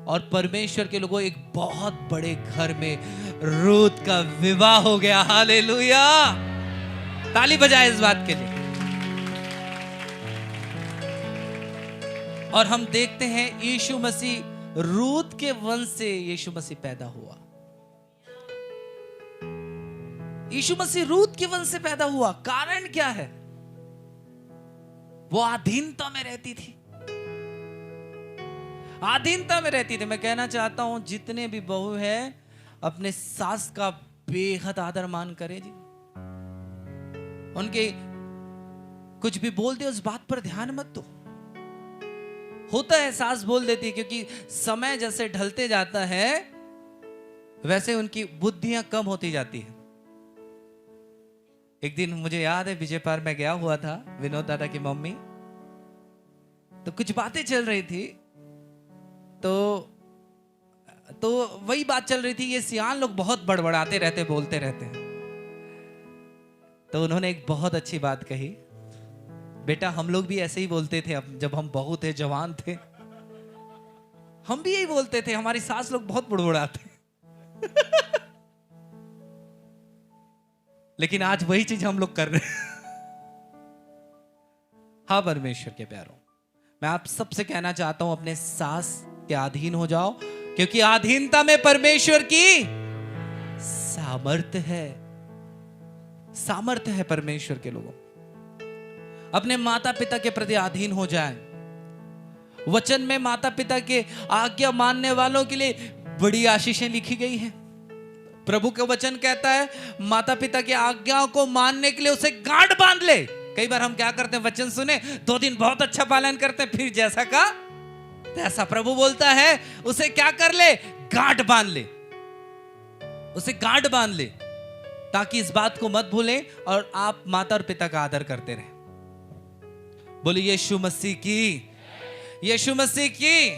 और परमेश्वर के लोगों एक बहुत बड़े घर में रूत का विवाह हो गया। हालेलुया, ताली बजाए इस बात के लिए। और हम देखते हैं यीशु मसीह रूत के वंश से यीशु मसीह पैदा हुआ। यीशु मसीह रूत के वंश से पैदा हुआ। कारण क्या है? वो अधीनता में रहती थी, अधीनता में रहती थी। मैं कहना चाहता हूं, जितने भी बहू हैं अपने सास का बेहद आदर मान करें जी। उनके कुछ भी बोल दे उस बात पर ध्यान मत दो। होता है सास बोल देती है, क्योंकि समय जैसे ढलते जाता है वैसे उनकी बुद्धियां कम होती जाती है। एक दिन मुझे याद है, विजय पार में गया हुआ था, विनोद दादा की मम्मी, तो कुछ बातें चल रही थी। तो वही बात चल रही थी, ये सियान लोग बहुत बड़बड़ाते रहते, बोलते रहते हैं। तो उन्होंने एक बहुत अच्छी बात कही, बेटा हम लोग भी ऐसे ही बोलते थे जब हम बहू थे, जवान थे, हम भी यही बोलते थे, हमारी सास लोग बहुत बड़बड़ाते। लेकिन आज वही चीज हम लोग कर रहे हैं। हाँ परमेश्वर के प्यारों, मैं आप सबसे कहना चाहता हूं, अपने सास के अधीन हो जाओ, क्योंकि अधीनता में परमेश्वर की सामर्थ्य है, सामर्थ्य है परमेश्वर के लोगों। अपने माता पिता के प्रति अधीन हो जाए। वचन में माता पिता के आज्ञा मानने वालों के लिए बड़ी आशीषें लिखी गई हैं। प्रभु का वचन कहता है, माता पिता की आज्ञाओं को मानने के लिए उसे गांठ बांध ले। कई बार हम क्या करते हैं, वचन सुने 2 दिन बहुत अच्छा पालन करते हैं, फिर जैसा का तो ऐसा प्रभु बोलता है उसे क्या कर ले, गांठ बांध ले, उसे गांठ बांध ले, ताकि इस बात को मत भूलें और आप माता और पिता का आदर करते रहें। बोले यीशु मसीह की, यीशु मसीह की।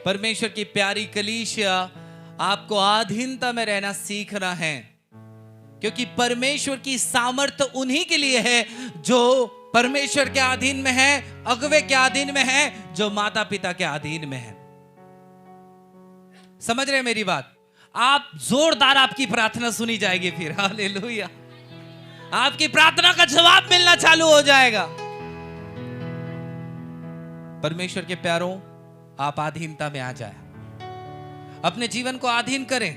परमेश्वर की प्यारी कलीसिया, आपको अधीनता में रहना सीखना है, क्योंकि परमेश्वर की सामर्थ्य उन्हीं के लिए है जो परमेश्वर के अधीन में है, अगुवे के अधीन में है, जो माता पिता के अधीन में है। समझ रहे मेरी बात? आप जोरदार आपकी प्रार्थना सुनी जाएगी, फिर हालेलुया, आपकी प्रार्थना का जवाब मिलना चालू हो जाएगा। परमेश्वर के प्यारों, आप अधीनता में आ जाए, अपने जीवन को अधीन करें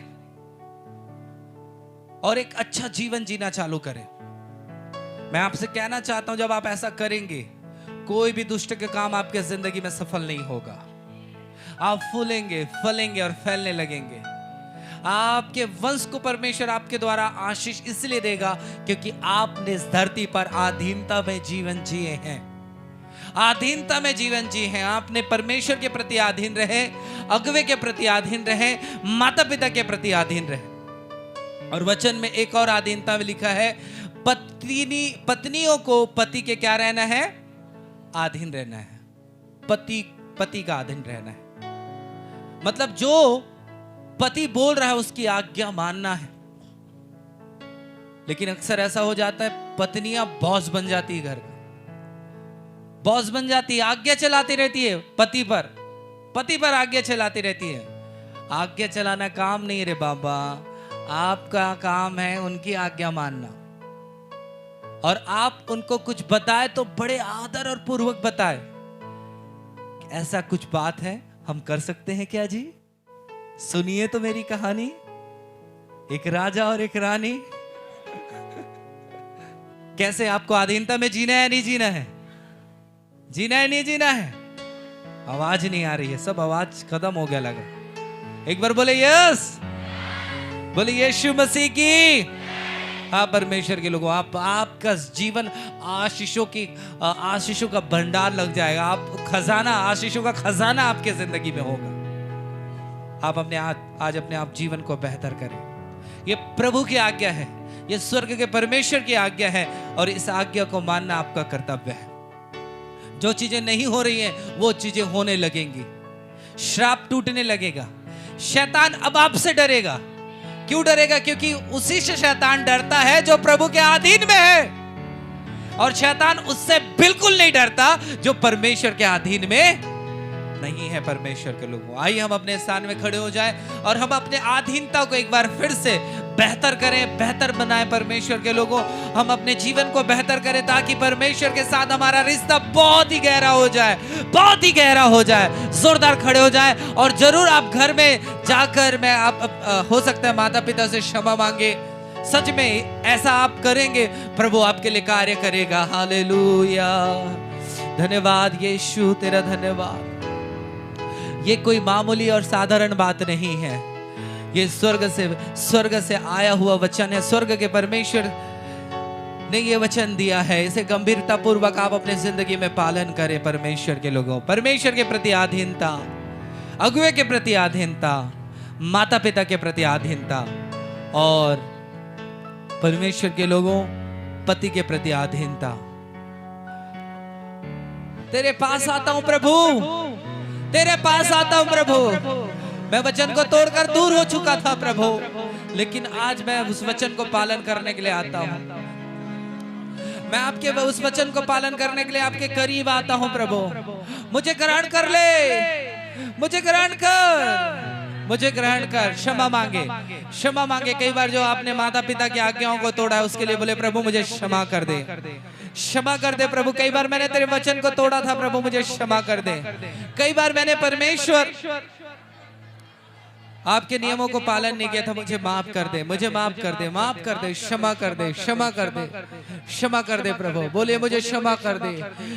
और एक अच्छा जीवन जीना चालू करें। मैं आपसे कहना चाहता हूं, जब आप ऐसा करेंगे, कोई भी दुष्ट के काम आपके जिंदगी में सफल नहीं होगा। आप फूलेंगे, फलेंगे और फैलने लगेंगे। आपके वंश को परमेश्वर आपके द्वारा आशीष इसलिए देगा क्योंकि आपने इस धरती पर अधीनता में जीवन जिए हैं, अधीनता में जीवन जिए हैं। आपने परमेश्वर के प्रति अधीन रहे, अगुवे के प्रति अधीन रहे, माता पिता के प्रति अधीन रहे। और वचन में एक और अधीनता में लिखा है, पत्नियों को पति के क्या रहना है, अधीन रहना है। पति का अधीन रहना है, मतलब जो पति बोल रहा है उसकी आज्ञा मानना है। लेकिन अक्सर ऐसा हो जाता है, पत्नियां बॉस बन जाती है, घर का बॉस बन जाती है, आज्ञा चलाती रहती है पति पर आज्ञा चलाती रहती है। आज्ञा चलाना काम नहीं रे बाबा, आपका काम है उनकी आज्ञा मानना। और आप उनको कुछ बताए तो बड़े आदर और पूर्वक बताए। ऐसा कुछ बात है, हम कर सकते हैं क्या जी? सुनिए तो मेरी कहानी, एक राजा और एक रानी। कैसे आपको अधीनता में जीना है, नहीं जीना है? जीना है, नहीं जीना है? आवाज नहीं आ रही है, सब आवाज खत्म हो गया लगा। एक बार बोले यस, बोले यीशु मसीह की। हाँ परमेश्वर के लोगों, आपका जीवन आशीषों का भंडार लग जाएगा। आप खजाना, आशीषों का खजाना आपके जिंदगी में होगा। आप आज अपने आप जीवन को बेहतर करें। ये प्रभु की आज्ञा है, ये स्वर्ग के परमेश्वर की आज्ञा है, और इस आज्ञा को मानना आपका कर्तव्य है। जो चीजें नहीं हो रही हैं वो चीजें होने लगेंगी, श्राप टूटने लगेगा। शैतान अब आपसे डरेगा। क्यों डरेगा? क्योंकि उसी से शैतान डरता है जो प्रभु के अधीन में है, और शैतान उससे बिल्कुल नहीं डरता जो परमेश्वर के अधीन में नहीं है। परमेश्वर के लोगों, आइए हम अपने स्थान में खड़े हो जाएं और हम अपने अधीनता को एक बार फिर से बेहतर करें, बेहतर बनाएं। परमेश्वर के लोगों, हम अपने जीवन को बेहतर करें ताकि परमेश्वर के साथ हमारा रिश्ता बहुत ही गहरा हो जाए, बहुत ही गहरा हो जाए। जोरदार खड़े हो जाएं और जरूर आप घर में जाकर, मैं आप हो सकता है माता पिता से क्षमा मांगे। सच में ऐसा आप करेंगे, प्रभु आपके लिए कार्य करेगा। हालेलुया, धन्यवाद यीशु, तेरा धन्यवाद। ये कोई मामूली और साधारण बात नहीं है, ये स्वर्ग से आया हुआ वचन है। स्वर्ग के परमेश्वर ने ये वचन दिया है, इसे गंभीरता पूर्वक आप अपने जिंदगी में पालन करें। परमेश्वर के लोगों, परमेश्वर के प्रति अधीनता, अगुवे के प्रति अधीनता, माता पिता के प्रति अधीनता, और परमेश्वर के लोगों पति के प्रति अधीनता। तेरे पास आता हूं प्रभु, तेरे पास आता हूं प्रभु। मैं वचन को तोड़कर दूर हो चुका था प्रभु, लेकिन आज मैं उस वचन को पालन करने के लिए आता हूं। मैं आपके उस वचन को पालन करने के लिए आपके करीब आता हूं प्रभु। मुझे ग्रहण कर ले, मुझे ग्रहण कर, मुझे ग्रहण कर। क्षमा मांगे, क्षमा मांगे। कई बार जो आपने माता पिता की आज्ञाओं को तोड़ा है, उसके लिए बोले प्रभु मुझे क्षमा कर दे, क्षमा कर दे प्रभु। कई बार मैंने तेरे वचन को तोड़ा था प्रभु, मुझे क्षमा कर दे। कई बार मैंने परमेश्वर आपके नियमों को पालन नहीं किया था, मुझे माफ कर दे, मुझे माफ कर दे, माफ कर दे, क्षमा कर दे, क्षमा कर दे, क्षमा कर दे प्रभु। बोलिए मुझे क्षमा कर दे,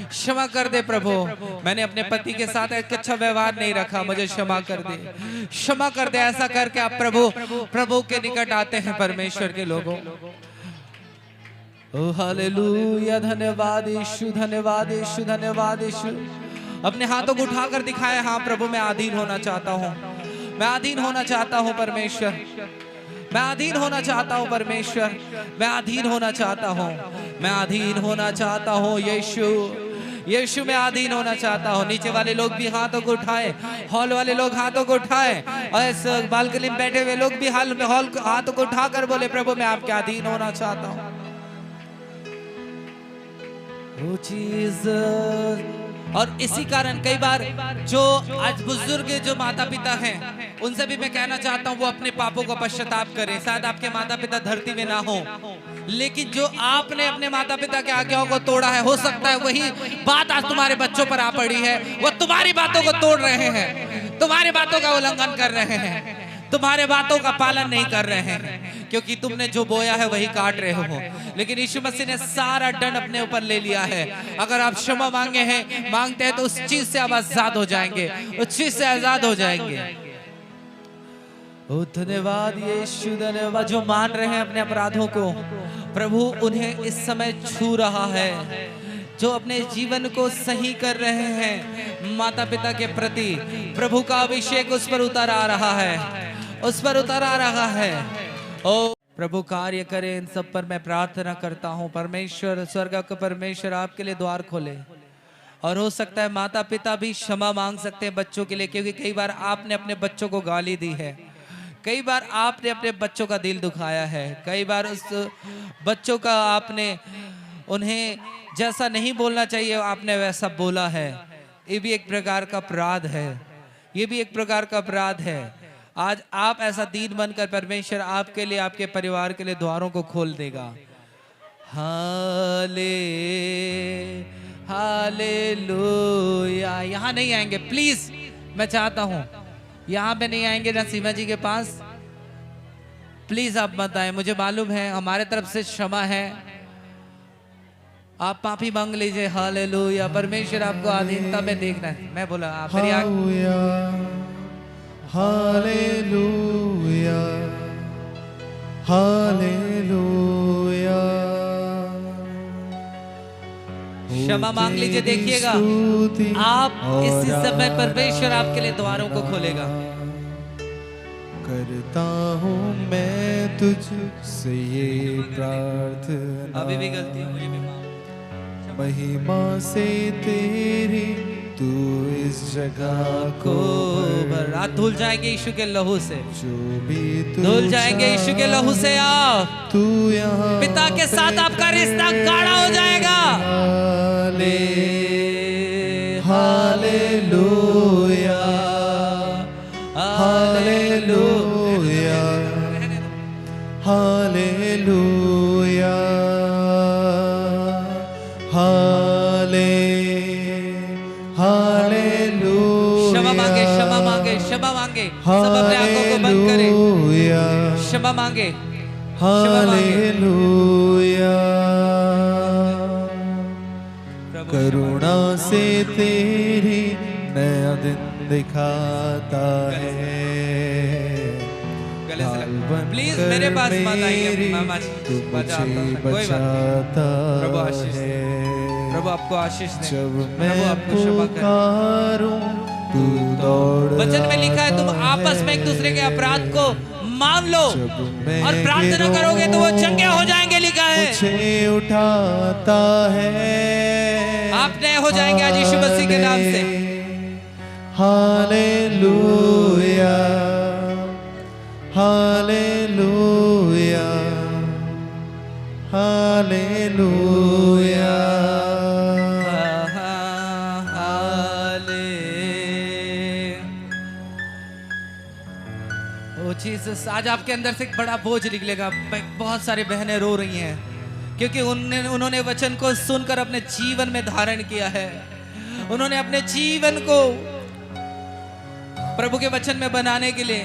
क्षमा कर दे प्रभु। मैंने अपने पति के साथ एक अच्छा व्यवहार नहीं रखा, मुझे क्षमा कर दे, क्षमा कर दे। ऐसा करके आप प्रभु के निकट आते हैं परमेश्वर के लोगों। ओ हालेलुया, धन्यवाद यीशु, धन्यवाद यीशु, धन्यवाद यीशु। अपने हाथों को उठाकर दिखाए, हाँ प्रभु मैं अधीन होना चाहता हूँ, मैं अधीन होना चाहता हूँ परमेश्वर, मैं अधीन होना चाहता हूँ परमेश्वर, मैं अधीन होना चाहता हूँ, मैं अधीन होना चाहता हूँ यीशु, यीशु मैं अधीन होना चाहता हूँ। नीचे वाले लोग भी हाथों को उठाए, हॉल वाले लोग हाथों को उठाए, और इस बालकनी में बैठे हुए लोग भी हॉल हाथों को उठाकर बोले प्रभु मैं आपके अधीन होना चाहता हूँ। ओ जीसस। और इसी कारण कई बार जो आज बुजुर्ग जो माता पिता हैं उनसे भी मैं कहना चाहता हूँ वो अपने पापों का पश्चाताप करें। शायद आपके माता पिता धरती में ना हो, लेकिन जो आपने अपने माता पिता के आज्ञाओं को तोड़ा है, हो सकता है वही बात आज तुम्हारे बच्चों पर आ पड़ी है। वो तुम्हारी बातों को तोड़ रहे हैं, तुम्हारी बातों का उल्लंघन कर रहे हैं, तुम्हारे बातों का पालन नहीं कर रहे हैं, क्योंकि तुमने जो बोया है वही काट रहे हो। लेकिन यीशु मसीह ने सारा दंड अपने ऊपर ले लिया है। अगर आप क्षमा मांगते हैं तो उस चीज से आप आजाद हो जाएंगे, उस चीज से आजाद हो जाएंगे। ओ धन्यवाद यीशु, धन्यवाद। जो मान रहे हैं अपने अपराधों को, प्रभु उन्हें इस समय छू रहा है। जो अपने जीवन को सही कर रहे हैं माता पिता के प्रति, प्रभु का अभिषेक उस पर उतर आ रहा है, उस पर उतर आ रहा है। ओ प्रभु कार्य करे इन सब पर मैं प्रार्थना करता हूँ। परमेश्वर, स्वर्ग का परमेश्वर आपके लिए द्वार खोले। और हो सकता है माता पिता भी क्षमा मांग सकते हैं बच्चों के लिए, क्योंकि कई बार आपने अपने बच्चों को गाली दी है, कई बार आपने अपने बच्चों का दिल दुखाया है, कई बार उस बच्चों का आपने उन्हें जैसा नहीं बोलना चाहिए आपने वैसा बोला है। ये भी एक प्रकार का अपराध है, ये भी एक प्रकार का अपराध है। आज आप ऐसा दीन बनकर परमेश्वर आपके लिए, आपके परिवार के लिए द्वारों को खोल देगा। हालेलुया। यहाँ नहीं आएंगे प्लीज, मैं चाहता हूँ यहाँ पे नहीं आएंगे ना सीमा जी के पास, प्लीज आप मत आए। मुझे मालूम है हमारे तरफ से क्षमा है, आप माफी मांग लीजिए। हालेलुया। परमेश्वर आपको अधीनता में देखना है। मैं बोला आप मेरी हालेलुया, हालेलुया। क्षमा मांग लीजिए। देखिएगा आप इसी समय परमेश्वर आपके लिए द्वारों को खोलेगा। करता हूँ मैं तुझसे ये प्रार्थना, अभी भी गलती है मुझे भी माफ। महिमा से तेरी तू इस जगह को भर। रात धुल जाएंगे यीशु के लहू से, जो भी धुल जाएंगे यीशु के लहू से। आप तू यहाँ पिता के साथ आपका रिश्ता गाढ़ा हो जाएगा। Hallelujah, hallelujah, hallelujah, hallelujah. क्षमा मांगे, क्षमा मांगे, क्षमा मांगे। सब अपने आंखों को बंद करें, क्षमा मांगे, हालेलुया। करुणा से तेरी नया दिन दिखाता है। प्लीज मेरे पास मत आइए मामा जी, तू मुझे बचाता है। प्रभु आपको आशीष दे। जब मैं पुकारूं तू दौड़। वचन में लिखा है तुम आपस में एक दूसरे के अपराध को मान लो और प्रार्थना करोगे तो वो चंगे हो जाएंगे, लिखा है। मुझे उठाता है, आप नए हो जाएंगे आज यीशु मसीह के नाम से। Hallelujah, hallelujah, hallelujah. जीसस, आज आपके अंदर से एक बड़ा बोझ निकलेगा। बहुत सारी बहनें रो रही हैं क्योंकि उन्होंने वचन को सुनकर अपने जीवन में धारण किया है। उन्होंने अपने जीवन को प्रभु के वचन में बनाने के लिए।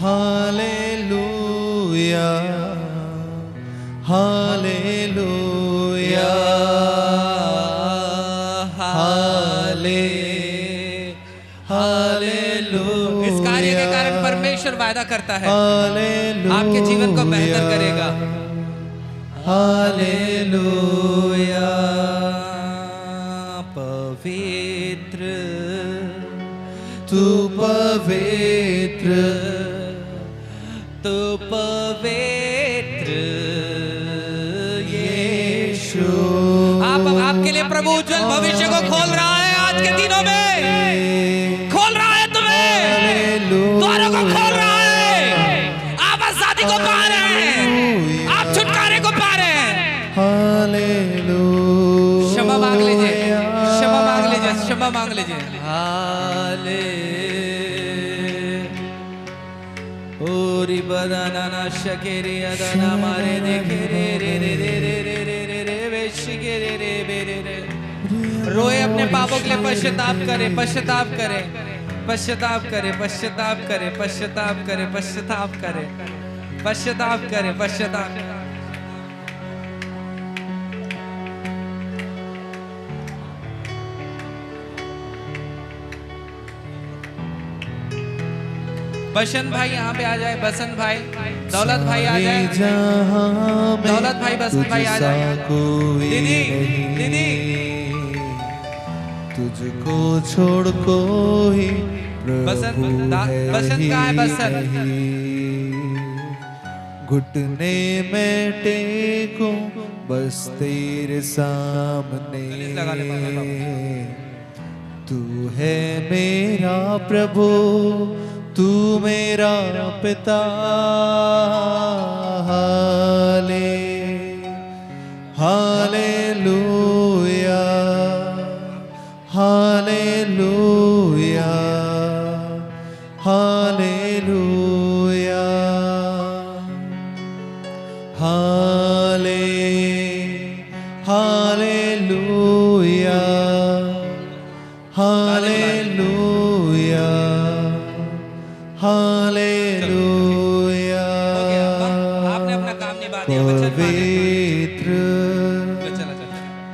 Hallelujah, hallelujah, hallelujah. इस कार्य के कारण परमेश्वर वायदा करता है आपके जीवन को बेहतर करेगा। हालेलुया पवित्र तू पवित्र तू पवित्र यीशु। आप आपके लिए प्रभु उज्जवल भविष्य को खोल रहा है आज के दिनों में, खोल रहा है तुम्हें, द्वारों को खोल रहा है। आप आजादी को पा रहे हैं, आप छुटकारे को पा रहे हैं। हालेलुया क्षमा मांग लीजिए, क्षमा मांग लीजिए, क्षमा मांग लीजिए। हाले ओरी बदाना ना शकेरे अदाना मारे देखे रे रे रे रे रे रे रे रे रे वेशिके रे रे रे रे। रोए अपने पापों के लिए पश्चाताप करे, पश्चाताप करे, पश्चाताप करे, पश्चाताप करे, पश्चाताप करे, पश्चाताप करे, पश्चाताप करे, पश्चाताप। बसंत भाई यहाँ पे आ जाए, बसंत भाई, दौलत भाई आ जाए, दौलत भाई, बसंत भाई आ जाए। दीदी दीदी तुझको छोड़ कोई बसंत प्रभु है बसंत कहाँ है? बसंत घुटने में टेको बस तेरे सामने। लगा ले पापा। तू है मेरा प्रभु, तू मेरा पिता। Hallelujah hallelujah hallelujah hallelujah hallelujah hallelujah. आपने अपना काम निभा दिया, पवित्र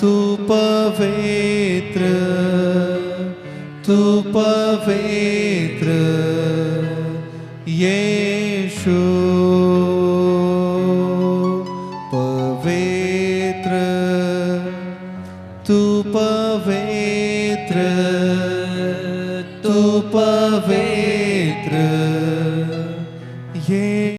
तू पवित्र तू पवित्र यीशु। पवित्र तू पवित्र तू पवित्र ये